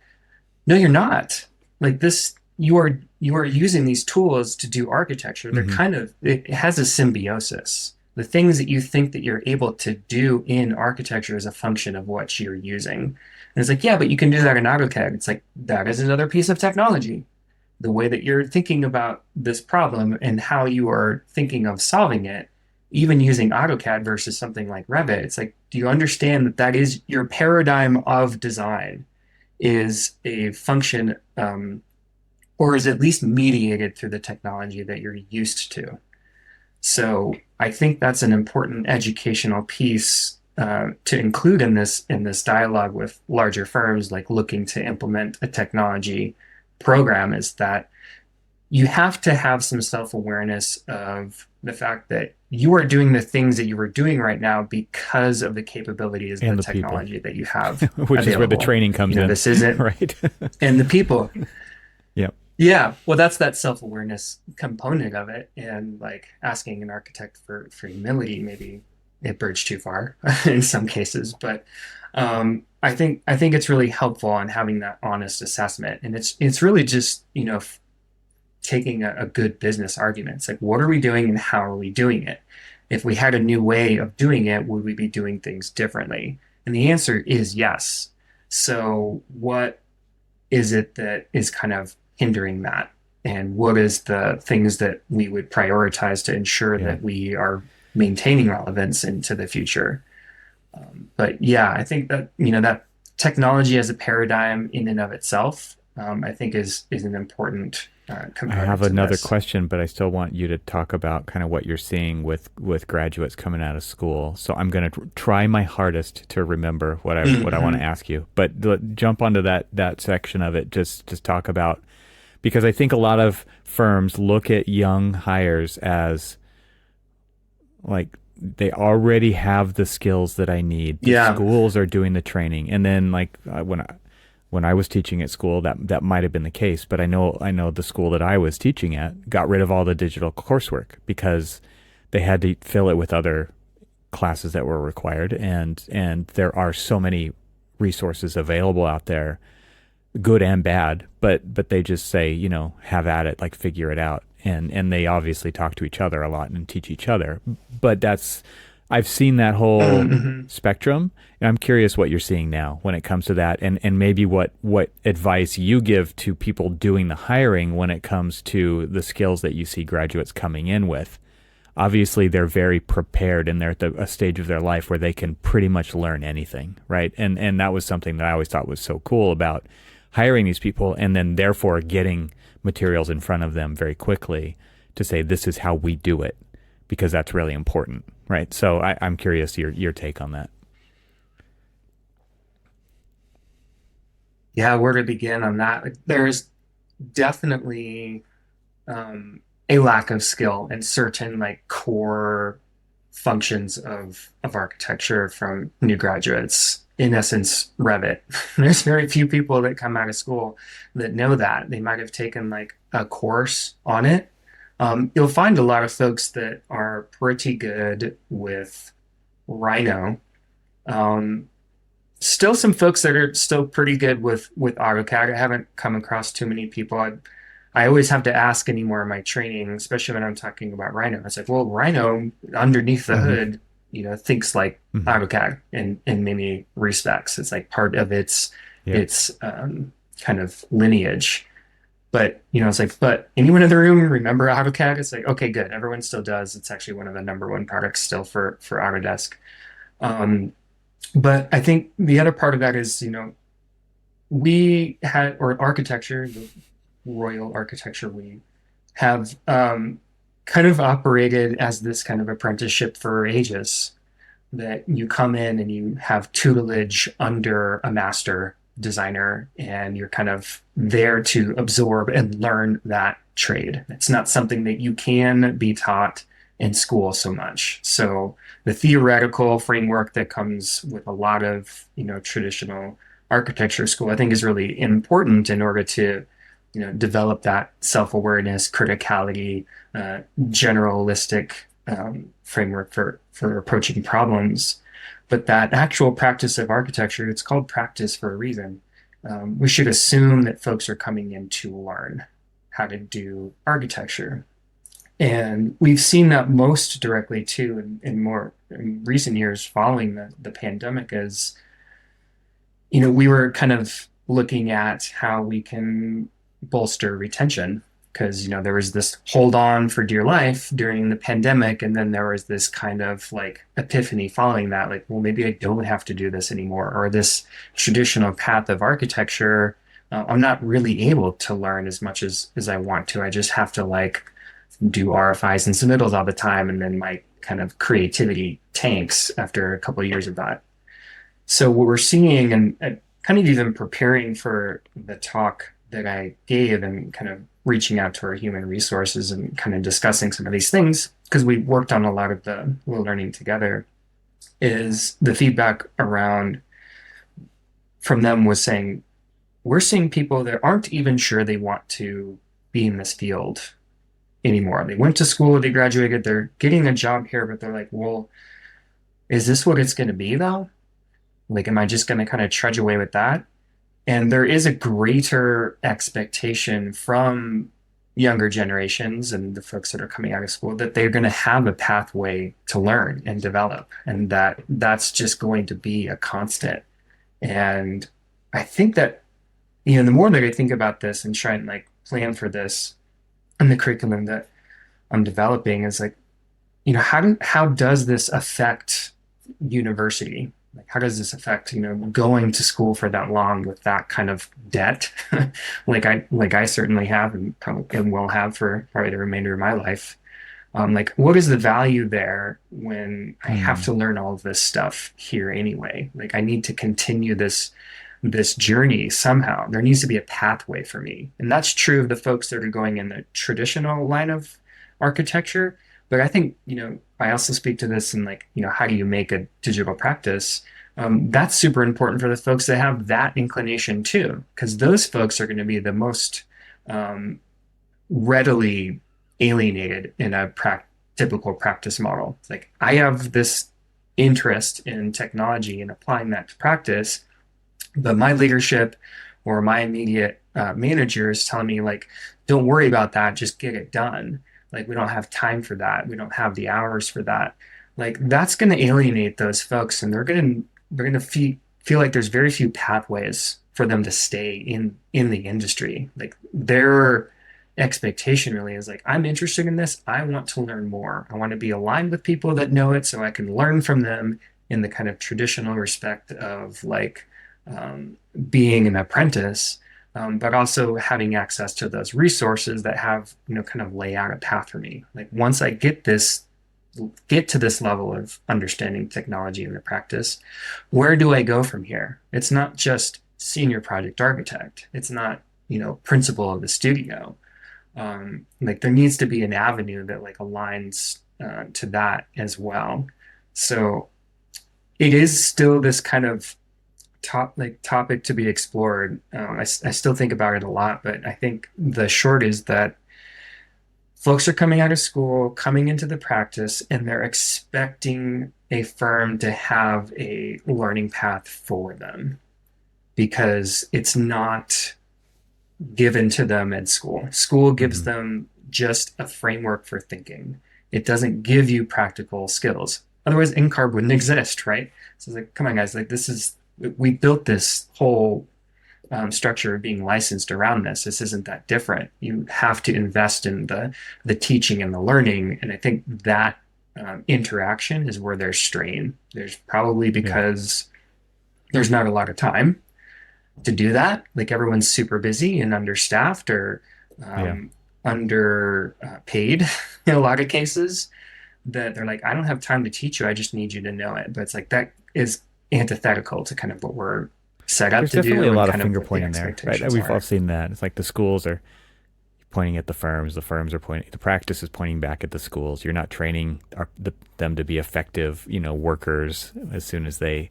B: no, you're not. Like this, you are using these tools to do architecture. They're it has a symbiosis. The things that you think that you're able to do in architecture is a function of what you're using. And it's like, yeah, but you can do that in AutoCAD. It's like, that is another piece of technology. The way that you're thinking about this problem and how you are thinking of solving it, even using AutoCAD versus something like Revit, it's like, do you understand that that is your paradigm of design is a function, or is at least mediated through the technology that you're used to? So I think that's an important educational piece to include in this dialogue with larger firms like looking to implement a technology program, is that you have to have some self-awareness of the fact that you are doing the things that you are doing right now because of the capabilities and the technology people that you have
A: which available. Is where the training comes in.
B: This isn't
A: right.
B: And the people.
A: Yep.
B: Yeah, well, that's that self-awareness component of it, and like asking an architect for humility, maybe it bridged too far in some cases, but I think it's really helpful on having that honest assessment, and it's really just taking a good business argument. It's like, what are we doing and how are we doing it? If we had a new way of doing it, would we be doing things differently? And the answer is yes. So what is it that is kind of hindering that? And what is the things that we would prioritize to ensure that we are maintaining relevance into the future? But yeah, I think that, that technology as a paradigm in and of itself, I think is an important component.
A: I have another question, but I still want you to talk about kind of what you're seeing with graduates coming out of school. So I'm going to try my hardest to remember what I want to ask you, but jump onto that section of it. Just talk about, because I think a lot of firms look at young hires as like, they already have the skills that I need. The schools are doing the training. And then like when I was teaching at school, that might have been the case, but I know the school that I was teaching at got rid of all the digital coursework because they had to fill it with other classes that were required. And there are so many resources available out there, good and bad, but they just say, have at it, like figure it out. And they obviously talk to each other a lot and teach each other. But I've seen that whole spectrum. And I'm curious what you're seeing now when it comes to that, and maybe what advice you give to people doing the hiring when it comes to the skills that you see graduates coming in with. obviously they're very prepared and they're at a stage of their life where they can pretty much learn anything, right? And that was something that I always thought was so cool about hiring these people, and then therefore getting materials in front of them very quickly to say, this is how we do it, because that's really important, right? So I'm curious your take on that.
B: Yeah, where to begin on that? Like, there's definitely a lack of skill in certain like core functions of architecture from new graduates. In essence, Revit. There's very few people that come out of school that know that. They might have taken like a course on it. You'll find a lot of folks that are pretty good with Rhino. Um, Still some folks that are still pretty good with AutoCAD. I haven't come across too many people. I always have to ask anymore in my training, especially when I'm talking about Rhino. It's like, well, Rhino underneath the
A: Mm-hmm.
B: hood, thinks like
A: Mm-hmm.
B: AutoCAD in many respects. It's like part of its
A: Yeah.
B: its kind of lineage. But it's like, but anyone in the room remember AutoCAD? It's like, okay, good. Everyone still does. It's actually one of the number one products still for Autodesk. Um, but I think the other part of that is, we had, or architecture, the Royal Architecture, we have kind of operated as this kind of apprenticeship for ages, that you come in and you have tutelage under a master designer, and you're kind of there to absorb and learn that trade. It's not something that you can be taught in school so much. So the theoretical framework that comes with a lot of, traditional architecture school, I think is really important in order to, develop that self-awareness, criticality, generalistic framework for approaching problems. But that actual practice of architecture, it's called practice for a reason. We should assume that folks are coming in to learn how to do architecture. And we've seen that most directly too in more in recent years following the pandemic, as we were kind of looking at how we can bolster retention, because there was this hold on for dear life during the pandemic, and then there was this kind of like epiphany following that, like, well, maybe I don't have to do this anymore, or this traditional path of architecture, I'm not really able to learn as much as I want to. I just have to like do RFIs and submittals all the time, and then my kind of creativity tanks after a couple of years of that. So what we're seeing, and kind of even preparing for the talk that I gave, and kind of reaching out to our human resources and kind of discussing some of these things, because we worked on a lot of the learning together, is the feedback around from them was saying, we're seeing people that aren't even sure they want to be in this field anymore. They went to school, they graduated, they're getting a job here, but they're like, well, is this what it's going to be though? Like, am I just going to kind of trudge away with that? And there is a greater expectation from younger generations and the folks that are coming out of school that they're going to have a pathway to learn and develop, and that's just going to be a constant. And I think that, the more that I think about this and try and like plan for this and the curriculum that I'm developing, is like, how does this affect university? Like, how does this affect, going to school for that long with that kind of debt, like I certainly have, and probably and will have for probably the remainder of my life. Like, what is the value there when I have
A: Mm.
B: to learn all of this stuff here anyway? Like, I need to continue this journey somehow. There needs to be a pathway for me. And that's true of the folks that are going in the traditional line of architecture. But I think, I also speak to this in like, how do you make a digital practice? That's super important for the folks that have that inclination too, because those folks are going to be the most um, readily alienated in a typical practice model. It's like, I have this interest in technology and applying that to practice, but my leadership or my immediate manager is telling me like, don't worry about that, just get it done. Like, we don't have time for that. We don't have the hours for that. Like, that's going to alienate those folks, and they're going to feel like there's very few pathways for them to stay in the industry. Like, they're expectation really is like, I'm interested in this. I want to learn more. I want to be aligned with people that know it so I can learn from them in the kind of traditional respect of like being an apprentice, but also having access to those resources that have, kind of lay out a path for me. Like once I get to this level of understanding technology in the practice, where do I go from here? It's not just senior project architect. It's not, principal of the studio. Like there needs to be an avenue that like aligns to that as well. So it is still this kind of topic to be explored. I still think about it a lot, but I think the short is that folks are coming out of school, coming into the practice, and they're expecting a firm to have a learning path for them because it's not given to them at school. School gives them just a framework for thinking. It doesn't give you practical skills. Otherwise, NCARB wouldn't exist, right? So it's like, come on, guys, like we built this whole structure of being licensed around this. This isn't that different. You have to invest in the teaching and the learning. And I think that interaction is where there's strain. There's probably because there's not a lot of time to do that. Like everyone's super busy and understaffed or underpaid in a lot of cases that they're like, I don't have time to teach you. I just need you to know it. But it's like that is antithetical to kind of what we're set up
A: There's
B: to do.
A: definitely a lot of
B: kind
A: finger
B: what the
A: pointing there, right?
B: expectations
A: We've
B: are.
A: all seen that. It's like the schools are pointing at the firms are pointing, the practice is pointing back at the schools. You're not training them to be effective, workers as soon as they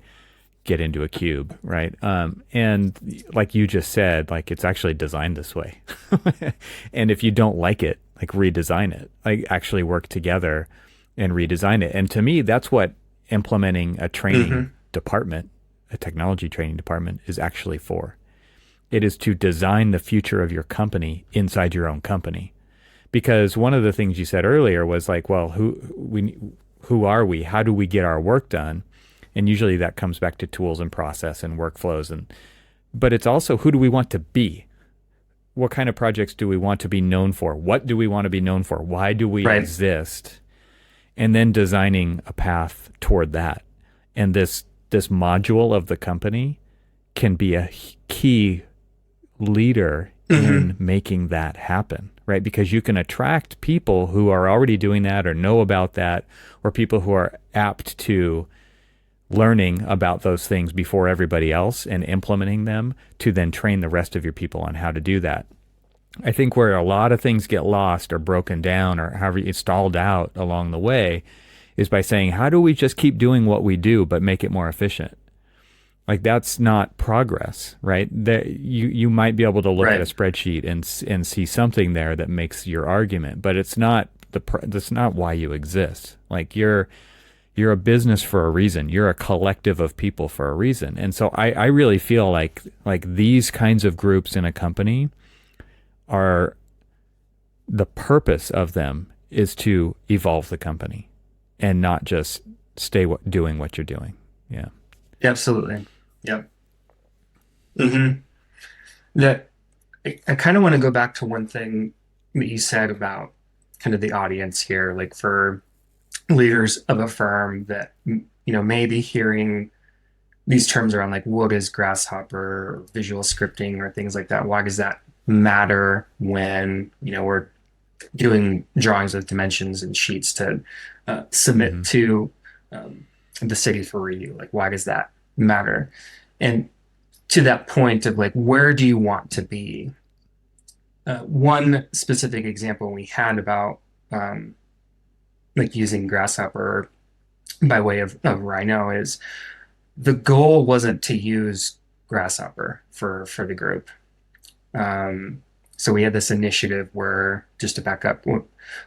A: get into a cube, right? And like you just said, like it's actually designed this way. And if you don't like it, like redesign it, like actually work together and redesign it. And to me, that's what implementing a training department, a technology training department is actually for. It is to design the future of your company inside your own company. Because one of the things you said earlier was like, well, who are we? How do we get our work done? And usually that comes back to tools and process and workflows. But it's also, who do we want to be? What kind of projects do we want to be known for? What do we want to be known for? Why do we exist? And then designing a path toward that. And this module of the company can be a key leader in making that happen, right? Because you can attract people who are already doing that or know about that, or people who are apt to learning about those things before everybody else and implementing them to then train the rest of your people on how to do that. I think where a lot of things get lost or broken down or however it's stalled out along the way is by saying, how do we just keep doing what we do but make it more efficient? Like that's not progress, right? You might be able to look at a spreadsheet and see something there that makes your argument, but it's not that's not why you exist. Like you're a business for a reason. You're a collective of people for a reason. And so I really feel like these kinds of groups in a company are, the purpose of them is to evolve the company and not just stay doing what you're doing. Yeah.
B: Absolutely. Yep. That I kind of want to go back to one thing that you said about kind of the audience here, like for leaders of a firm that, may be hearing these terms around like what is Grasshopper or visual scripting or things like that. Why does that matter when, we're doing drawings with dimensions and sheets to submit to the city for review? Like, why does that matter? And to that point of like, where do you want to be? One specific example we had about like using Grasshopper by way of Rhino is the goal wasn't to use Grasshopper for the group. So we had this initiative where, just to back up,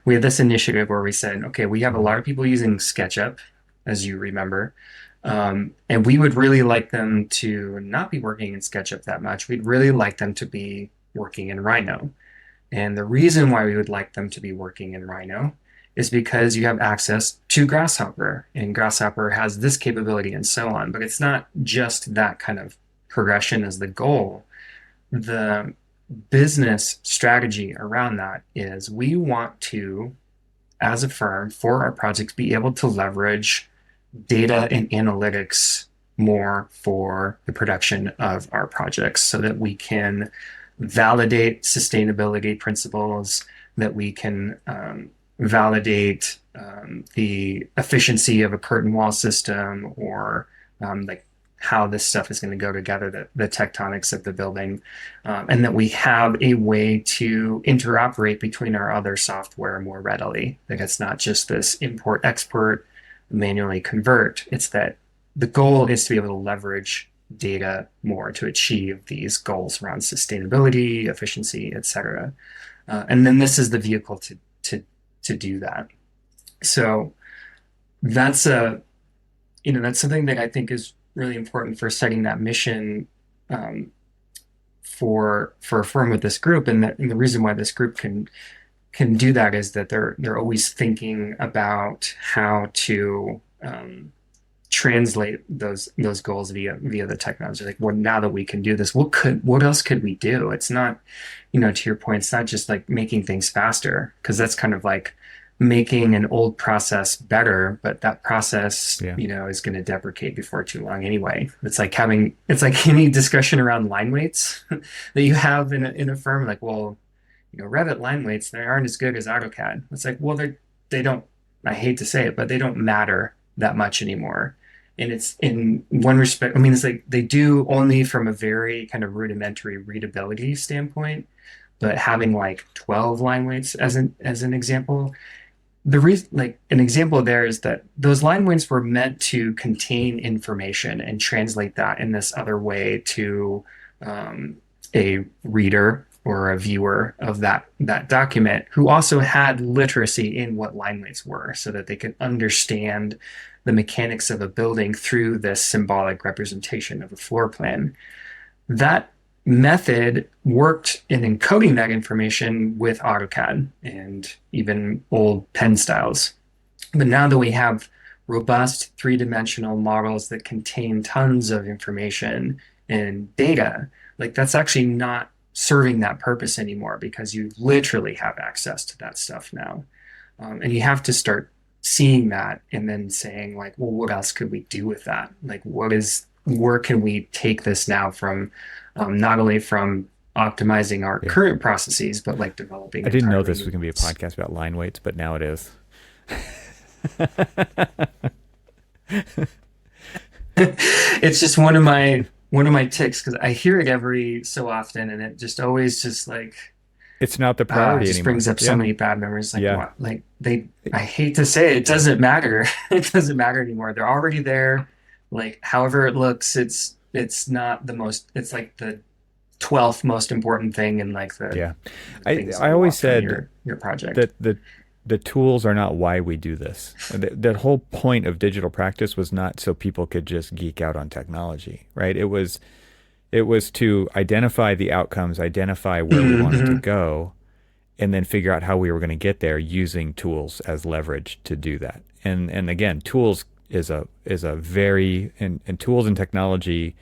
B: we had this initiative where we said, okay, we have a lot of people using SketchUp, as you remember, and we would really like them to not be working in SketchUp that much. We'd really like them to be working in Rhino. And the reason why we would like them to be working in Rhino is because you have access to Grasshopper, and Grasshopper has this capability and so on. But it's not just that kind of progression as the goal. The business strategy around that is we want to, as a firm, for our projects, be able to leverage data and analytics more for the production of our projects so that we can validate sustainability principles, that we can validate the efficiency of a curtain wall system or like how this stuff is going to go together, the tectonics of the building, and that we have a way to interoperate between our other software more readily. Like it's not just this import, export, manually convert. It's that the goal is to be able to leverage data more to achieve these goals around sustainability, efficiency, et cetera. And then this is the vehicle to do that. So that's that's something that I think is really important for setting that mission for a firm with this group. And the reason why this group can do that is that they're always thinking about how to translate those goals via the technology. Like, well, now that we can do this, what else could we do? It's not, to your point, it's not just like making things faster, because that's kind of like making an old process better, but that process, is going to deprecate before too long anyway. It's like any discussion around line weights that you have in a firm, like, well, Revit line weights, they aren't as good as AutoCAD. It's like, well, they don't, I hate to say it, but they don't matter that much anymore. And it's in one respect, I mean, it's like they do only from a very kind of rudimentary readability standpoint, but having like 12 line weights as an example, the reason, like an example there is that those line weights were meant to contain information and translate that in this other way to a reader or a viewer of that document who also had literacy in what line weights were, so that they could understand the mechanics of a building through this symbolic representation of a floor plan. That method worked in encoding that information with AutoCAD and even old pen styles. But now that we have robust three-dimensional models that contain tons of information and data, like that's actually not serving that purpose anymore, because you literally have access to that stuff now. And you have to start seeing that and then saying like, well, what else could we do with that? Like, where can we take this now from not only from optimizing our current processes, but like developing.
A: I didn't know this was going to be a podcast about line weights, but now it is.
B: It's just one of my ticks, because I hear it every so often, and it just always just like
A: it's not the priority
B: just
A: anymore.
B: brings up so many bad memories. Like what? Like I hate to say it, it doesn't matter. It doesn't matter anymore. They're already there. Like however it looks, it's not the most. It's like the 12th most important thing in like the
A: I always said
B: your project
A: that the tools are not why we do this. The whole point of digital practice was not so people could just geek out on technology, right? It was to identify the outcomes, identify where we wanted to go, and then figure out how we were going to get there using tools as leverage to do that. And again, tools is a very and tools and technology,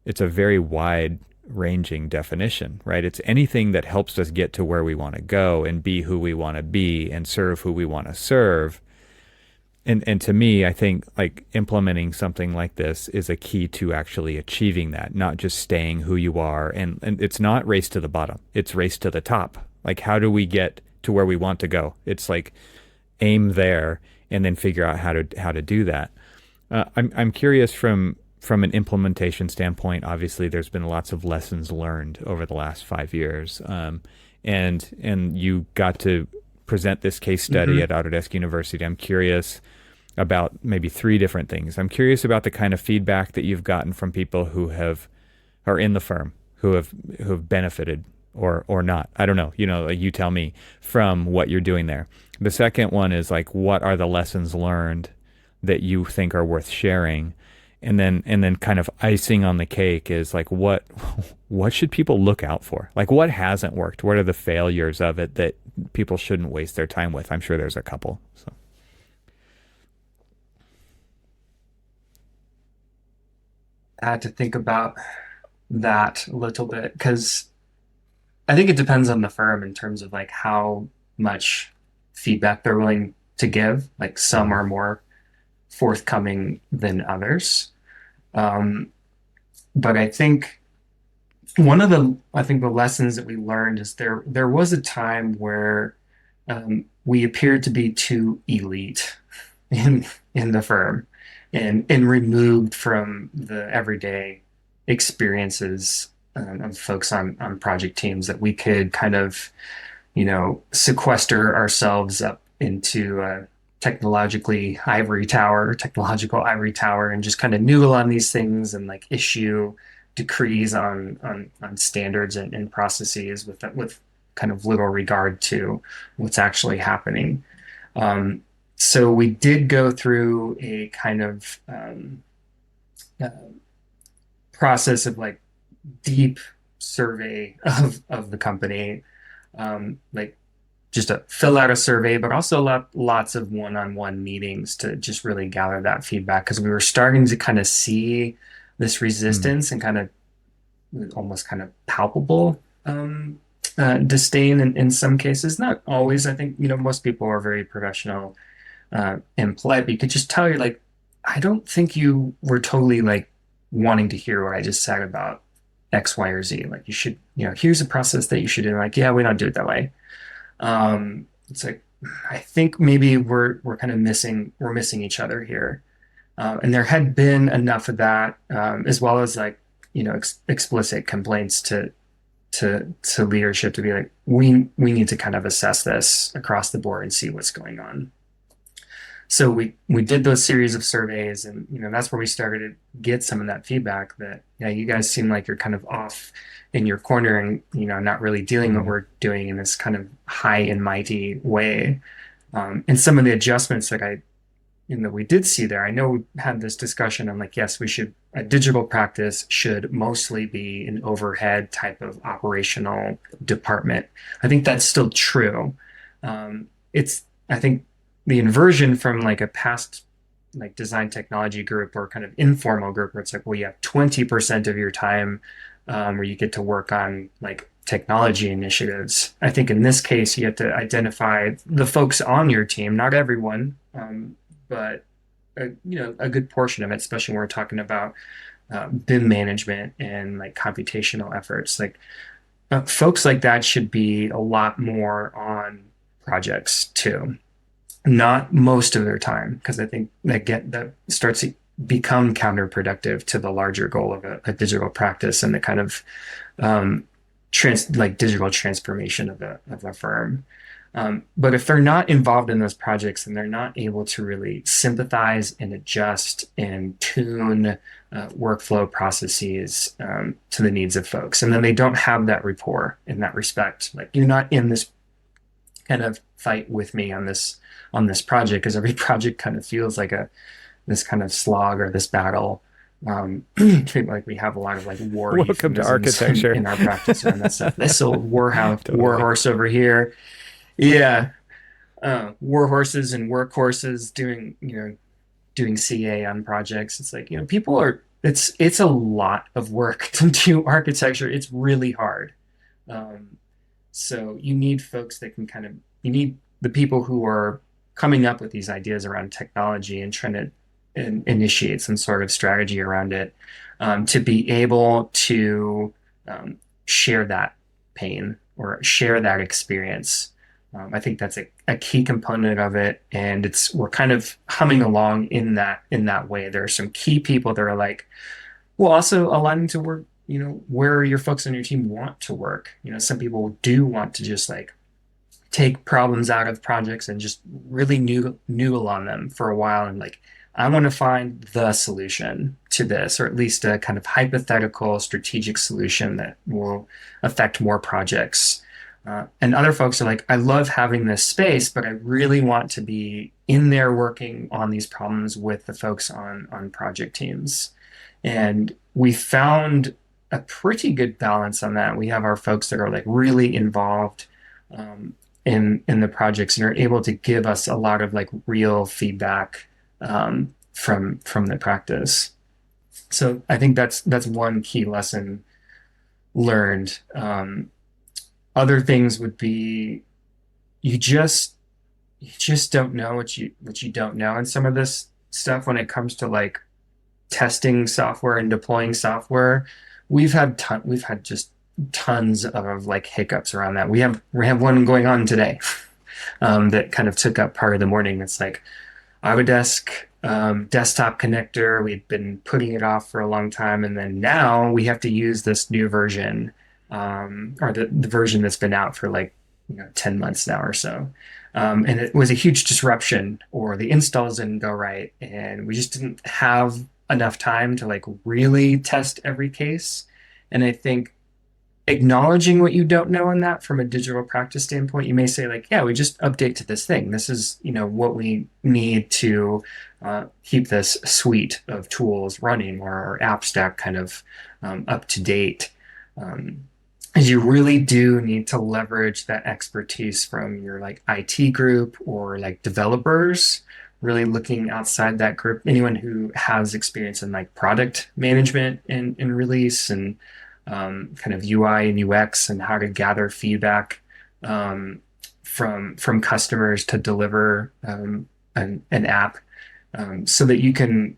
A: it's a very wide ranging definition, right? It's anything that helps us get to where we want to go and be who we want to be and serve who we want to serve. And to me, I think like implementing something like this is a key to actually achieving that, not just staying who you are. And it's not race to the bottom, it's race to the top. Like, how do we get to where we want to go? It's like aim there and then figure out how to do that. I'm curious from an implementation standpoint. Obviously, there's been lots of lessons learned over the last 5 years, and you got to present this case study at Autodesk University. I'm curious about maybe 3 different things. I'm curious about the kind of feedback that you've gotten from people who are in the firm, who have benefited or not. I don't know. You tell me from what you're doing there. The second one is like, what are the lessons learned that you think are worth sharing? And then kind of icing on the cake is like, what should people look out for? Like, what hasn't worked? What are the failures of it that people shouldn't waste their time with? I'm sure there's a couple. So.
B: I had to think about that a little bit, because I think it depends on the firm in terms of like how much feedback they're willing to give. Like some
A: Mhm.
B: are more forthcoming than others. Um, but I think the lessons that we learned is there was a time where we appeared to be too elite in in the firm and removed from the everyday experiences of folks on project teams that we could kind of, sequester ourselves up into a technological ivory tower, and just kind of noodle on these things and like issue decrees on standards and processes with kind of little regard to what's actually happening. Um, so we did go through a kind of uh, process of like deep survey of the company, like just to fill out a survey, but also lots of one-on-one meetings to just really gather that feedback because we were starting to kind of see this
A: Mm.
B: resistance and kind of almost kind of palpable disdain in some cases. Not always. I think, most people are very professional and polite, but you could just tell you're like, I don't think you were totally like wanting to hear what I just said about X, Y, or Z. Like you should, here's a process that you should do. Like, yeah, we don't do it that way. It's like I think maybe we're kind of missing each other here. And there had been enough of that, as well as like, explicit complaints to leadership to be like, we need to kind of assess this across the board and see what's going on. So we did those series of surveys, and that's where we started to get some of that feedback that, yeah, you guys seem like you're kind of off in your corner and not really doing what
A: Mm.
B: we're doing in this kind of high and mighty way. And some of the adjustments that we did see there, I know we had this discussion on like, yes, a digital practice should mostly be an overhead type of operational department. I think that's still true. I think the inversion from like a past like design technology group or kind of informal group where it's like, well, you have 20% of your time where you get to work on like technology initiatives. I think in this case, you have to identify the folks on your team, not everyone, but a good portion of it, especially when we're talking about BIM management and like computational efforts. Like folks like that should be a lot more on projects too, not most of their time, because I think that starts to become counterproductive to the larger goal of a digital practice and the kind of digital transformation of a firm. But if they're not involved in those projects and they're not able to really sympathize and adjust and tune workflow processes to the needs of folks, and then they don't have that rapport in that respect, like you're not in this kind of fight with me on this project, because every project kind of feels like this kind of slog or this battle. Like we have a lot of like war
A: Welcome to
B: euphemisms
A: architecture.
B: in our practice around that stuff. This old war
A: Totally.
B: horse over here. Yeah. War horses and workhorses doing CA on projects. It's like, people are, it's a lot of work to do architecture. It's really hard. Um, so you need folks that can you need the people who are coming up with these ideas around technology and trying to initiate some sort of strategy around it, to be able to share that pain or share that experience. I think that's a key component of it, and we're kind of humming along in that way. There are some key people that are like, well, also aligning to work, where your folks on your team want to work. Some people do want to just like take problems out of projects and just really noodle on them for a while and like, I want to find the solution to this, or at least a kind of hypothetical strategic solution that will affect more projects. And other folks are like, I love having this space, but I really want to be in there working on these problems with the folks on project teams. And we found a pretty good balance on that. We have our folks that are like really involved in the projects and are able to give us a lot of like real feedback from the practice. So I think that's one key lesson learned. Other things would be you just you just don't know what you don't know. And some of this stuff when it comes to like testing software and deploying software, we've had just tons of like hiccups around that. We have one going on today that kind of took up part of the morning. It's like Autodesk desktop connector. We've been putting it off for a long time, and then now we have to use this new version, or the version that's been out for like 10 months now or so. And it was a huge disruption, or the installs didn't go right, and we just didn't have enough time to like really test every case. And I think acknowledging what you don't know in that from a digital practice standpoint, you may say like, yeah, we just update to this thing. This is, what we need to keep this suite of tools running, or our app stack kind of up to date. Is you really do need to leverage that expertise from your like IT group or like developers, really looking outside that group, anyone who has experience in like product management and release, and kind of UI and UX, and how to gather feedback from customers to deliver an app, so that you can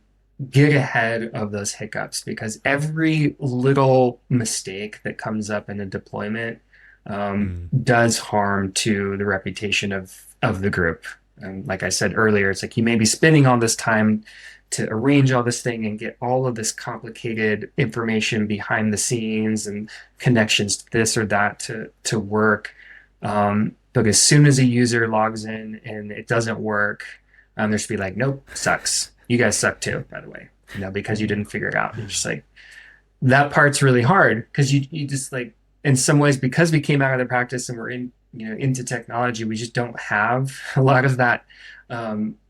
B: get ahead of those hiccups, because every little mistake that comes up in a deployment does harm to the reputation of the group. And like I said earlier, it's like you may be spending all this time to arrange all this thing and get all of this complicated information behind the scenes and connections to this or that to work. But as soon as a user logs in and it doesn't work, there should be like, nope, sucks. You guys suck too, by the way, because you didn't figure it out. You're just like, that part's really hard, because you just like, in some ways, because we came out of the practice and we're into technology, we just don't have a lot of that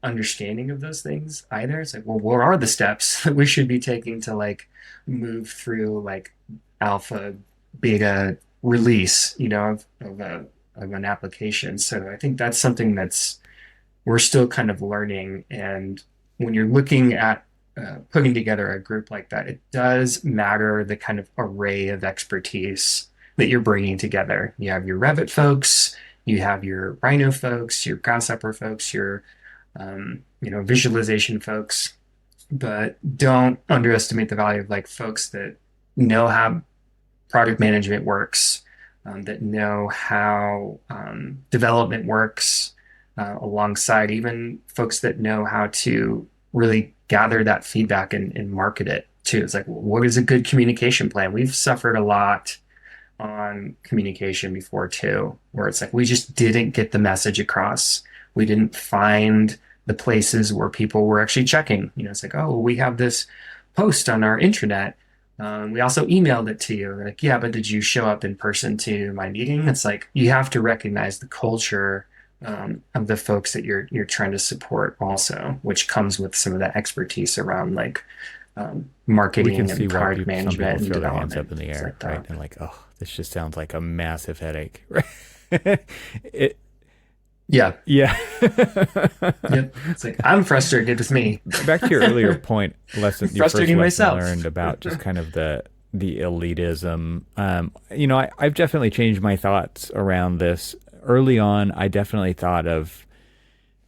B: understanding of those things either. It's like, well, what are the steps that we should be taking to like move through like alpha, beta release, of an application. So I think that's something we're still kind of learning. And when you're looking at putting together a group like that, it does matter the kind of array of expertise that you're bringing together. You have your Revit folks, you have your Rhino folks, your Grasshopper folks, your visualization folks, but don't underestimate the value of like folks that know how product management works, that know how development works, alongside even folks that know how to really gather that feedback and market it too. It's like, what is a good communication plan? We've suffered a lot on communication before too, where it's like we just didn't get the message across. We didn't find the places where people were actually checking. It's like, oh, we have this post on our intranet. We also emailed it to you. Like, yeah, but did you show up in person to my meeting? It's like you have to recognize the culture of the folks that you're trying to support also, which comes with some of that expertise around like marketing and product management and
A: throw their
B: development.
A: hands up in the air,
B: Like
A: right? And like, oh, this just sounds like a massive headache. it,
B: yeah.
A: yeah.
B: Yep. It's like, I'm frustrated with me.
A: Back to your earlier point, your first
B: Frustrating
A: lesson
B: myself.
A: learned about just kind of the elitism. I've definitely changed my thoughts around this. Early on, I definitely thought of,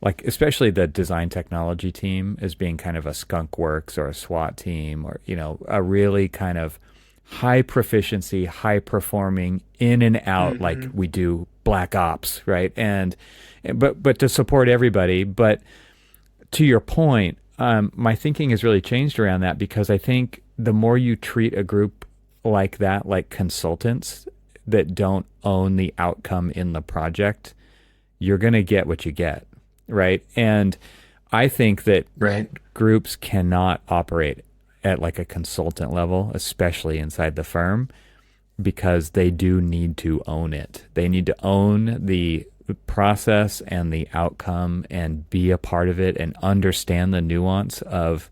A: like, especially the design technology team as being kind of a skunk works or a SWAT team, or, a really kind of high proficiency, high performing, in and out, like we do black ops, right? But to support everybody. But to your point, my thinking has really changed around that, because I think the more you treat a group like that, like consultants that don't own the outcome in the project, you're going to get what you get, right? And I think that groups cannot operate at like a consultant level, especially inside the firm, because they do need to own it. They need to own the process and the outcome and be a part of it and understand the nuance of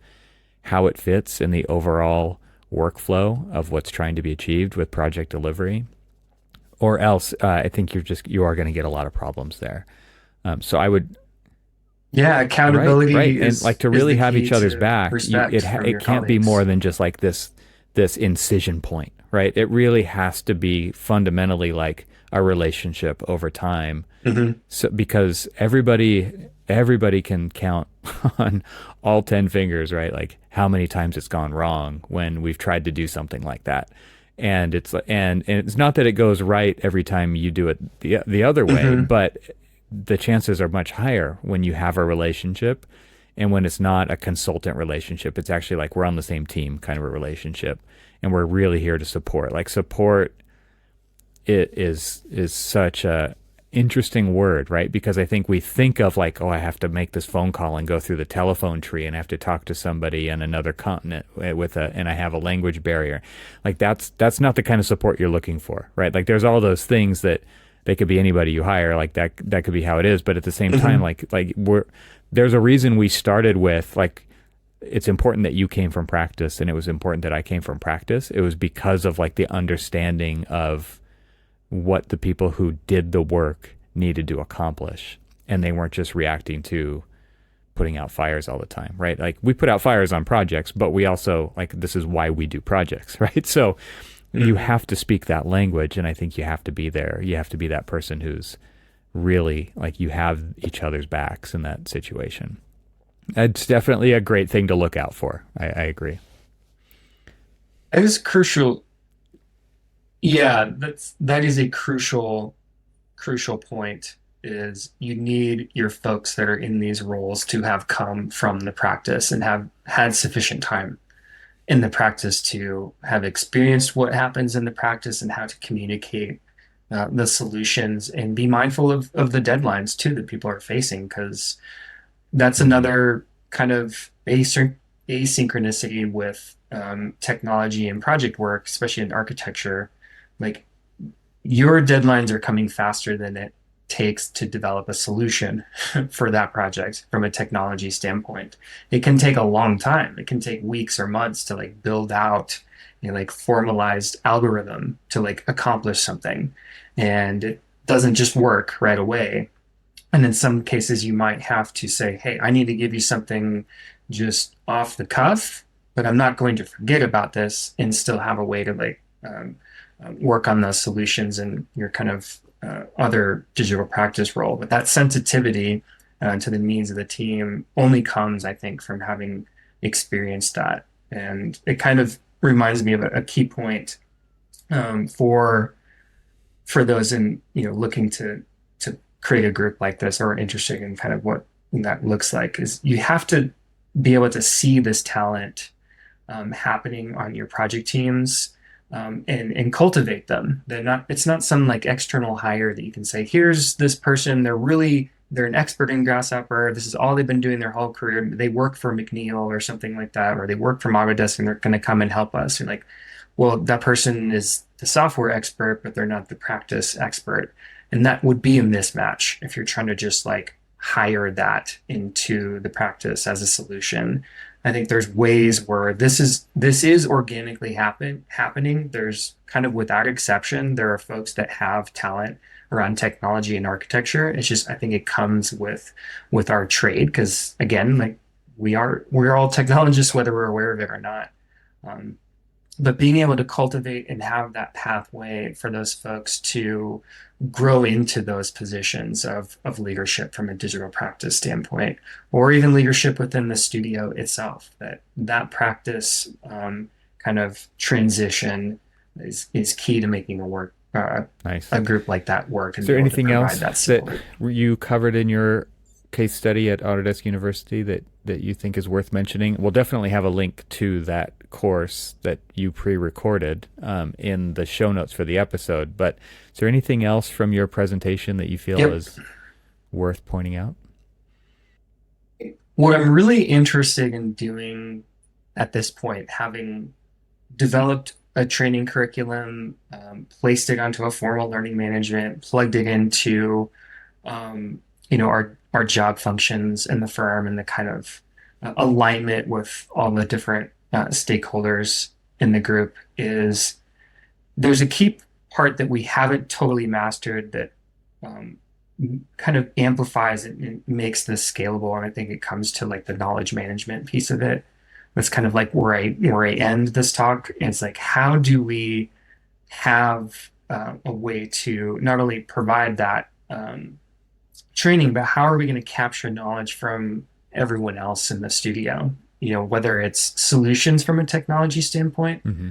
A: how it fits in the overall workflow of what's trying to be achieved with project delivery. Or else, I think you are going to get a lot of problems there. So I would,
B: accountability,
A: right,
B: is,
A: and like to really have
B: key
A: each other's
B: to
A: back.
B: respect from your
A: It can't be
B: colleagues.
A: more than just like this incision point, right? It really has to be fundamentally like a relationship over time.
B: Hmm.
A: So because everybody can count on all 10 fingers, right? Like how many times it's gone wrong when we've tried to do something like that. And it's not that it goes right every time you do it the other way,
B: Hmm.
A: but the chances are much higher when you have a relationship and when it's not a consultant relationship. It's actually like we're on the same team kind of a relationship and we're really here to support. Like support it is such a interesting word, right? Because I think we think of like, oh, I have to make this phone call and go through the telephone tree and I have to talk to somebody in another continent and I have a language barrier. Like that's not the kind of support you're looking for, right? Like there's all those things that they could be anybody you hire, like that could be how it is, but at the same time,
B: Hmm.
A: like there's a reason we started with like it's important that you came from practice and it was important that I came from practice. It was because of like the understanding of what the people who did the work needed to accomplish. And they weren't just reacting to putting out fires all the time, right? Like we put out fires on projects, but we also like this is why we do projects, right? So you
B: Hmm.
A: have to speak that language. And I think you have to be there. You have to be that person who's really like you have each other's backs in that situation. It's definitely a great thing to look out for. I agree.
B: It is crucial. Yeah, that is a crucial point is you need your folks that are in these roles to have come from the practice and have had sufficient time in the practice to have experienced what happens in the practice and how to communicate the solutions and be mindful of the deadlines too that people are facing because that's
A: Mm-hmm.
B: another kind of asynchronicity with technology and project work, especially in architecture. Like your deadlines are coming faster than it takes to develop a solution for that project from a technology standpoint. It can take a long time. It can take weeks or months to like build out like formalized algorithm to like accomplish something. And it doesn't just work right away. And in some cases, you might have to say, hey, I need to give you something just off the cuff, but I'm not going to forget about this and still have a way to like work on those solutions in your kind of other digital practice role. But that sensitivity to the needs of the team only comes, I think, from having experienced that. And it kind of reminds me of a key point for those in looking to create a group like this or interested in kind of what that looks like is you have to be able to see this talent happening on your project teams and cultivate them. They're not it's not some like external hire that you can say, here's this person, they're an expert in Grasshopper. This is all they've been doing their whole career. They work for McNeil or something like that, or they work for Autodesk and they're going to come and help us. And like, well, that person is the software expert, but they're not the practice expert. And that would be a mismatch if you're trying to just like hire that into the practice as a solution. I think there's ways where this is organically happening. There's kind of without exception, there are folks that have talent around technology and architecture. It's just I think it comes with our trade because again, like we're all technologists whether we're aware of it or not. Um, but being able to cultivate and have that pathway for those folks to grow into those positions of leadership from a digital practice standpoint, or even leadership within the studio itself, that practice kind of transition is key to making
A: Nice.
B: a group like that work and
A: Is
B: be
A: there
B: able to
A: anything
B: provide
A: else
B: that
A: that
B: support.
A: you covered in your case study at Autodesk University that you think is worth mentioning? We'll definitely have a link to that course that you pre-recorded in the show notes for the episode. But is there anything else from your presentation that you feel
B: Yep.
A: is worth pointing out?
B: What I'm really interested in doing at this point, having developed a training curriculum, placed it onto a formal learning management, plugged it into our job functions in the firm and the kind of alignment with all the different stakeholders in the group is there's a key part that we haven't totally mastered that um, kind of amplifies it and makes this scalable. And I think it comes to like the knowledge management piece of it. That's kind of like where I end this talk. It's like, how do we have a way to not only provide that training, but how are we going to capture knowledge from everyone else in the studio? You know, whether it's solutions from a technology standpoint,
A: Hmm.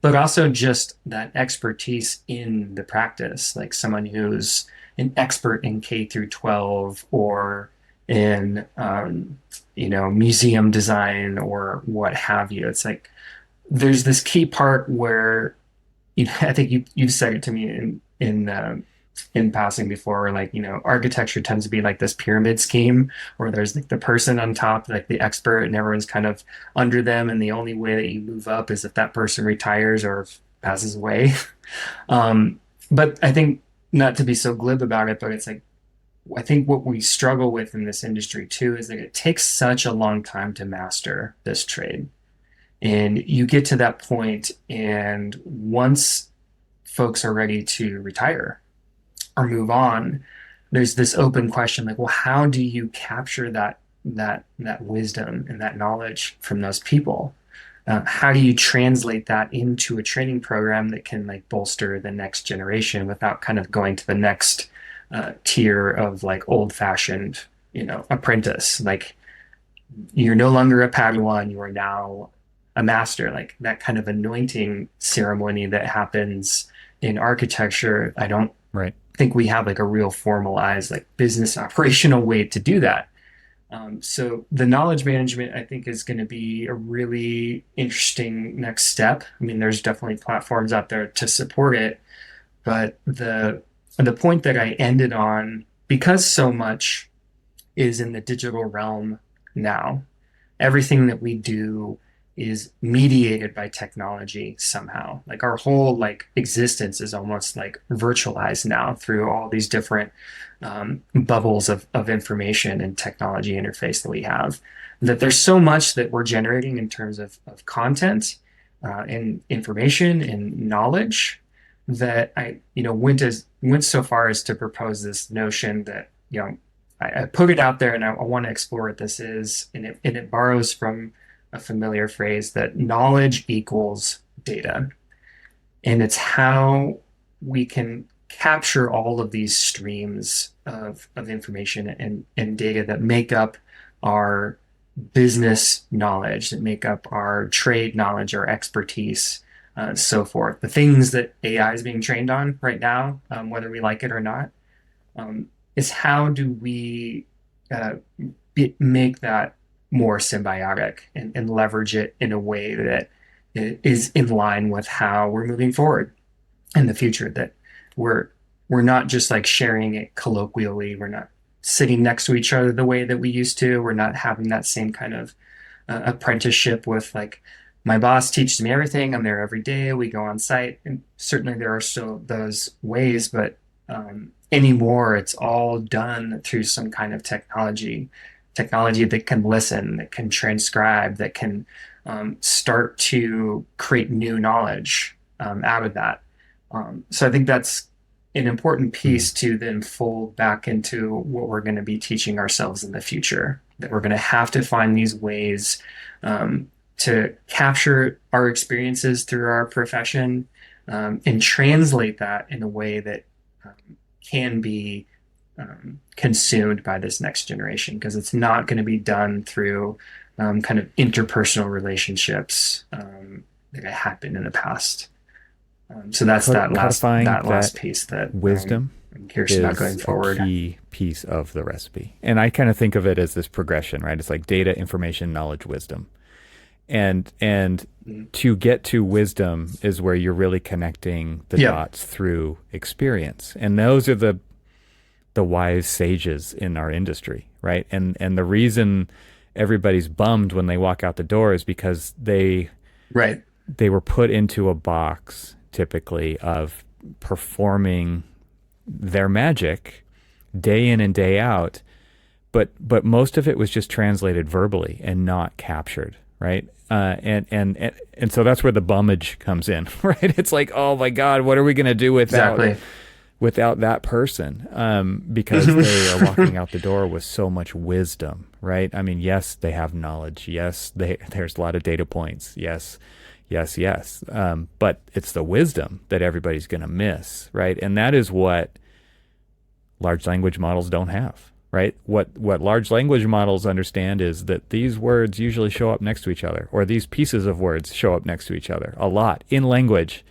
B: but also just that expertise in the practice, like someone who's an expert in K through 12 or in, museum design or what have you. It's like there's this key part where, I think you've said it to me in passing before, like, architecture tends to be like this pyramid scheme where there's like the person on top, like the expert, and everyone's kind of under them. And the only way that you move up is if that person retires or passes away. Um, but I think not to be so glib about it, but it's like, I think what we struggle with in this industry too is that it takes such a long time to master this trade. And you get to that point, and once folks are ready to retire or move on, there's this open question like, well, how do you capture that wisdom and that knowledge from those people? How do you translate that into a training program that can like bolster the next generation without kind of going to the next tier of like old fashioned, apprentice? Like you're no longer a Padawan, you are now a master. Like that kind of anointing ceremony that happens in architecture, I don't
A: Right.
B: think we have like a real formalized like business operational way to do that. So the knowledge management, I think, is going to be a really interesting next step. I mean, there's definitely platforms out there to support it, but the point that I ended on, because so much is in the digital realm now, everything that we do is mediated by technology somehow. Like our whole like existence is almost like virtualized now through all these different bubbles of information and technology interface that we have. That there's so much that we're generating in terms of content and information and knowledge that went so far as to propose this notion that I put it out there and I want to explore what this is, and it borrows from a familiar phrase that knowledge equals data. And it's how we can capture all of these streams of information and data that make up our business knowledge, that make up our trade knowledge, our expertise, so forth. The things that AI is being trained on right now, whether we like it or not, is how do we make that more symbiotic and leverage it in a way that is in line with how we're moving forward in the future, that we're not just like sharing it colloquially. We're not sitting next to each other the way that we used to. We're not having that same kind of apprenticeship with like my boss teaches me everything. I'm there every day. We go on site, and certainly there are still those ways, but anymore, it's all done through some kind of technology that can listen, that can transcribe, that can start to create new knowledge out of that. So I think that's an important piece to then fold back into what we're going to be teaching ourselves in the future, that we're going to have to find these ways to capture our experiences through our profession and translate that in a way that can be consumed by this next generation, because it's not going to be done through kind of interpersonal relationships that happened in the past. So that's that
A: Codifying
B: last
A: that
B: piece that
A: wisdom
B: I'm curious about going
A: is
B: forward.
A: a key piece of the recipe. And I kind of think of it as this progression, right? It's like data, information, knowledge, wisdom. And to get to wisdom is where you're really connecting the dots through experience. And those are the wise sages in our industry, right? And the reason everybody's bummed when they walk out the door is because they were put into a box typically of performing their magic day in and day out, but most of it was just translated verbally and not captured, right? And so that's where the bummage comes in, right? It's like, oh my God, what are we going to do without that person? Because they are walking out the door with so much wisdom, right? I mean, yes, they have knowledge. Yes, there's a lot of data points. Yes, yes, yes. But it's the wisdom that everybody's going to miss, right? And that is what large language models don't have, right? What large language models understand is that these words usually show up next to each other, or these pieces of words show up next to each other a lot in language,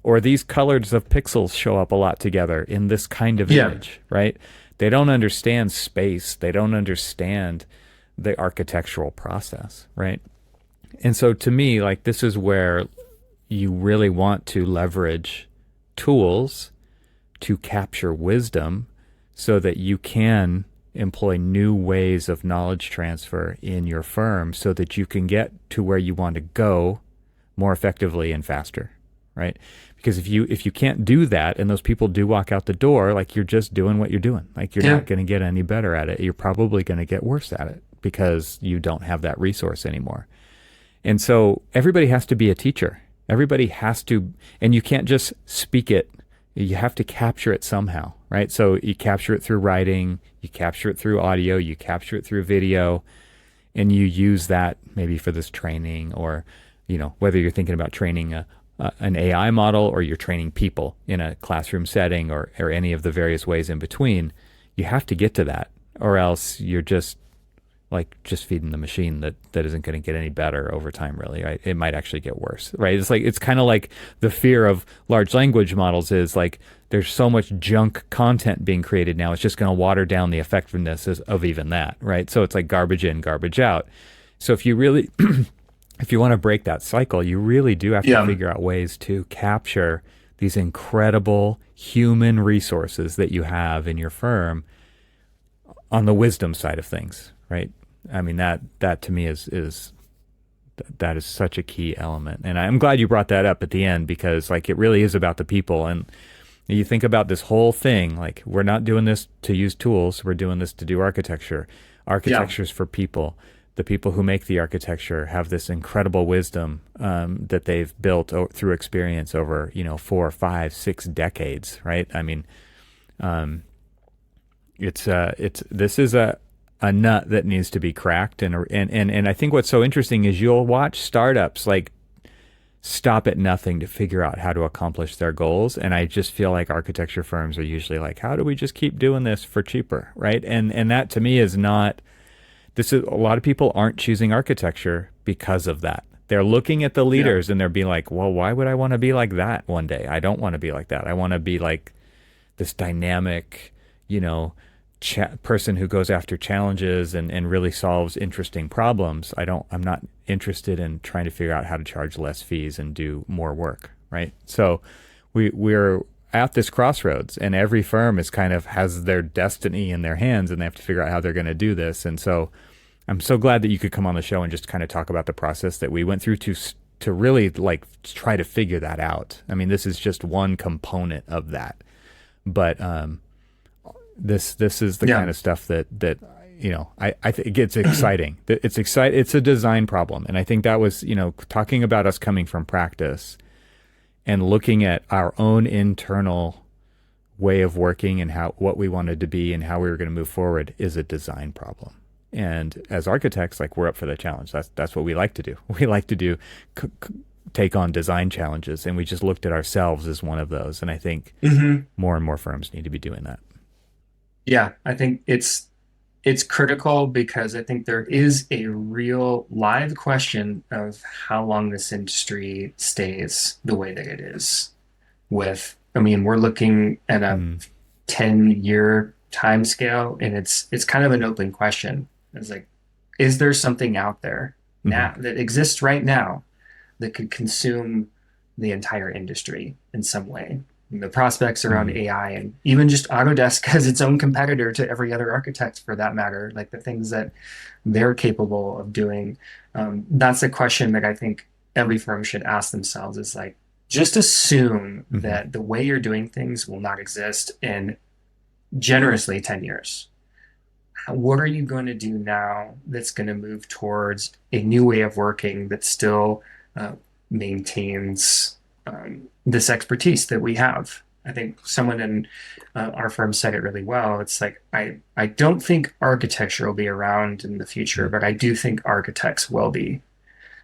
A: or these colors of pixels show up a lot together in this kind of
B: Yeah.
A: image, right? They don't understand space. They don't understand the architectural process, right? And so to me, like this is where you really want to leverage tools to capture wisdom so that you can employ new ways of knowledge transfer in your firm so that you can get to where you want to go more effectively and faster, right? Because if you can't do that and those people do walk out the door, like you're just doing what you're doing. Like you're
B: Yeah.
A: not going to get any better at it. You're probably going to get worse at it because you don't have that resource anymore. And so everybody has to be a teacher. Everybody has to, and you can't just speak it. You have to capture it somehow, right? So you capture it through writing, you capture it through audio, you capture it through video, and you use that maybe for this training or, whether you're thinking about training an AI model or you're training people in a classroom setting or any of the various ways in between, you have to get to that, or else you're just feeding the machine that isn't going to get any better over time, really, right? It might actually get worse, right? It's kind of like the fear of large language models is like there's so much junk content being created now, it's just going to water down the effectiveness of even that, right? So it's like garbage in, garbage out. So if you really, if you want to break that cycle, you really do have to figure out ways to capture these incredible human resources that you have in your firm on the wisdom side of things, right? I mean, that to me is such a key element. And I'm glad you brought that up at the end because like it really is about the people. And you think about this whole thing, like we're not doing this to use tools. We're doing this to do architecture. Architecture's for people. The people who make the architecture have this incredible wisdom that they've built through experience over, 4, 5, 6 decades, right? I mean, this is a nut that needs to be cracked. And I think what's so interesting is you'll watch startups like stop at nothing to figure out how to accomplish their goals. And I just feel like architecture firms are usually like, how do we just keep doing this for cheaper, right? And that to me is not, a lot of people aren't choosing architecture because of that. They're looking at the leaders and they're being like, well, why would I want to be like that one day? I don't want to be like that. I want to be like this dynamic, person who goes after challenges and really solves interesting problems. I'm not interested in trying to figure out how to charge less fees and do more work, right? So we're at this crossroads and every firm is kind of has their destiny in their hands and they have to figure out how they're going to do this. And so I'm so glad that you could come on the show and just kind of talk about the process that we went through to really like try to figure that out. I mean, this is just one component of that, but this is the kind of stuff that I think it gets exciting. It's a design problem, and I think that was talking about us coming from practice and looking at our own internal way of working and what we wanted to be and how we were going to move forward is a design problem. And as architects, like we're up for the challenge. That's what we like to do. We like to take on design challenges, and we just looked at ourselves as one of those. And I think more and more firms need to be doing that.
B: Yeah, I think it's critical because I think there is a real live question of how long this industry stays the way that it is. We're looking at a 10-year time scale, and it's kind of an open question. It's like, is there something out there now that exists right now that could consume the entire industry in some way? The prospects around AI and even just Autodesk as its own competitor to every other architect for that matter, like the things that they're capable of doing. That's a question that I think every firm should ask themselves is like, just assume that the way you're doing things will not exist in generously 10 years. What are you going to do now that's going to move towards a new way of working that still maintains this expertise that we have? I think someone in our firm said it really well. It's like, I don't think architecture will be around in the future, but I do think architects will be.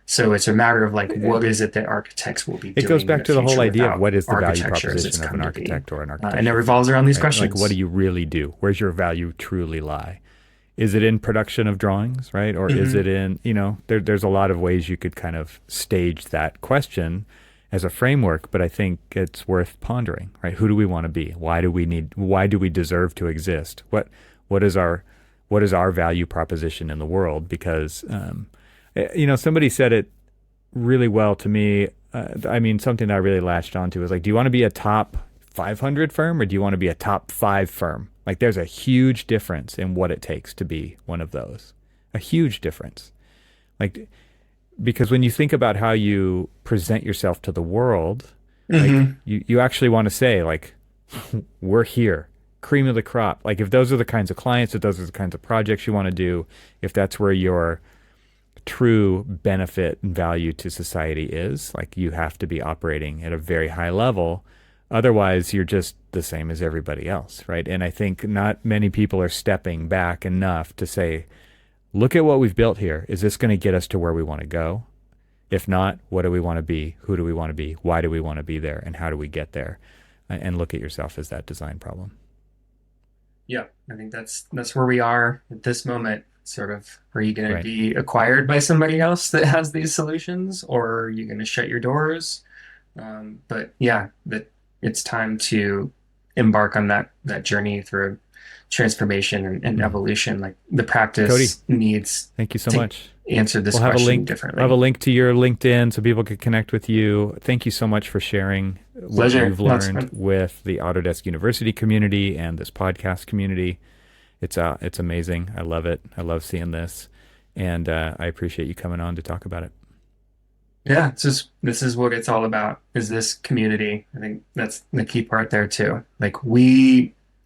B: So it's a matter of like, what is it that architects will be
A: It goes
B: doing in
A: back
B: the
A: to the whole
B: future
A: idea of
B: without
A: what is the value
B: architecture as it's
A: proposition of
B: come
A: an
B: to be.
A: architect or an
B: And it
A: architecture
B: revolves around these
A: right?
B: questions.
A: Like, what do you really do? Where's your value truly lie? Is it in production of drawings, right? Or is it in, there's a lot of ways you could kind of stage that question as a framework, but I think it's worth pondering, right? Who do we want to be? Why do we deserve to exist? What is our value proposition in the world? Because, somebody said it really well to me. Something that I really latched onto is like, do you want to be a top 500 firm or do you want to be a top 5 firm? Like there's a huge difference in what it takes to be one of those. A huge difference. Like, because when you think about how you present yourself to the world, like you actually want to say like, we're here, cream of the crop. Like if those are the kinds of clients, if those are the kinds of projects you want to do, if that's where your true benefit and value to society is, like you have to be operating at a very high level. Otherwise, you're just the same as everybody else, right? And I think not many people are stepping back enough to say, look at what we've built here. Is this going to get us to where we want to go? If not, what do we want to be? Who do we want to be? Why do we want to be there? And how do we get there? And look at yourself as that design problem.
B: Yeah, I think that's where we are at this moment. Sort of, are you going
A: Right.
B: to be acquired by somebody else that has these solutions, or are you going to shut your doors? But yeah, that it's time to embark on that journey through transformation and evolution. Like the practice
A: Cody,
B: needs
A: thank you so
B: to
A: much.
B: answer this
A: We'll have a
B: question
A: link.
B: differently.
A: We'll have a link to your LinkedIn so people can connect with you. Thank you so much for sharing what
B: Pleasure.
A: you've
B: That's
A: learned
B: fun.
A: with the Autodesk University community and this podcast community. It's amazing. I love it. I love seeing this, and I appreciate you coming on to talk about it.
B: Yeah, this is what it's all about, is this community. I think that's the key part there too. Like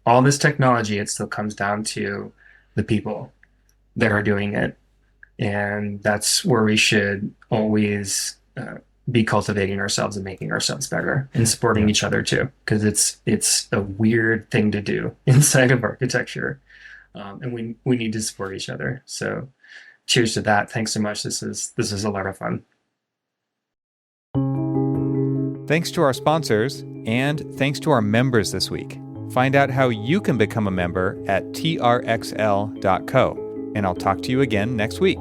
B: all this technology, it still comes down to the people that are doing it. And that's where we should always be cultivating ourselves and making ourselves better and supporting
A: Yeah.
B: each other too, because it's a weird thing to do inside of architecture. And we need to support each other. So cheers to that. Thanks so much. This is a lot of fun.
A: Thanks to our sponsors, and thanks to our members this week. Find out how you can become a member at trxl.co, and I'll talk to you again next week.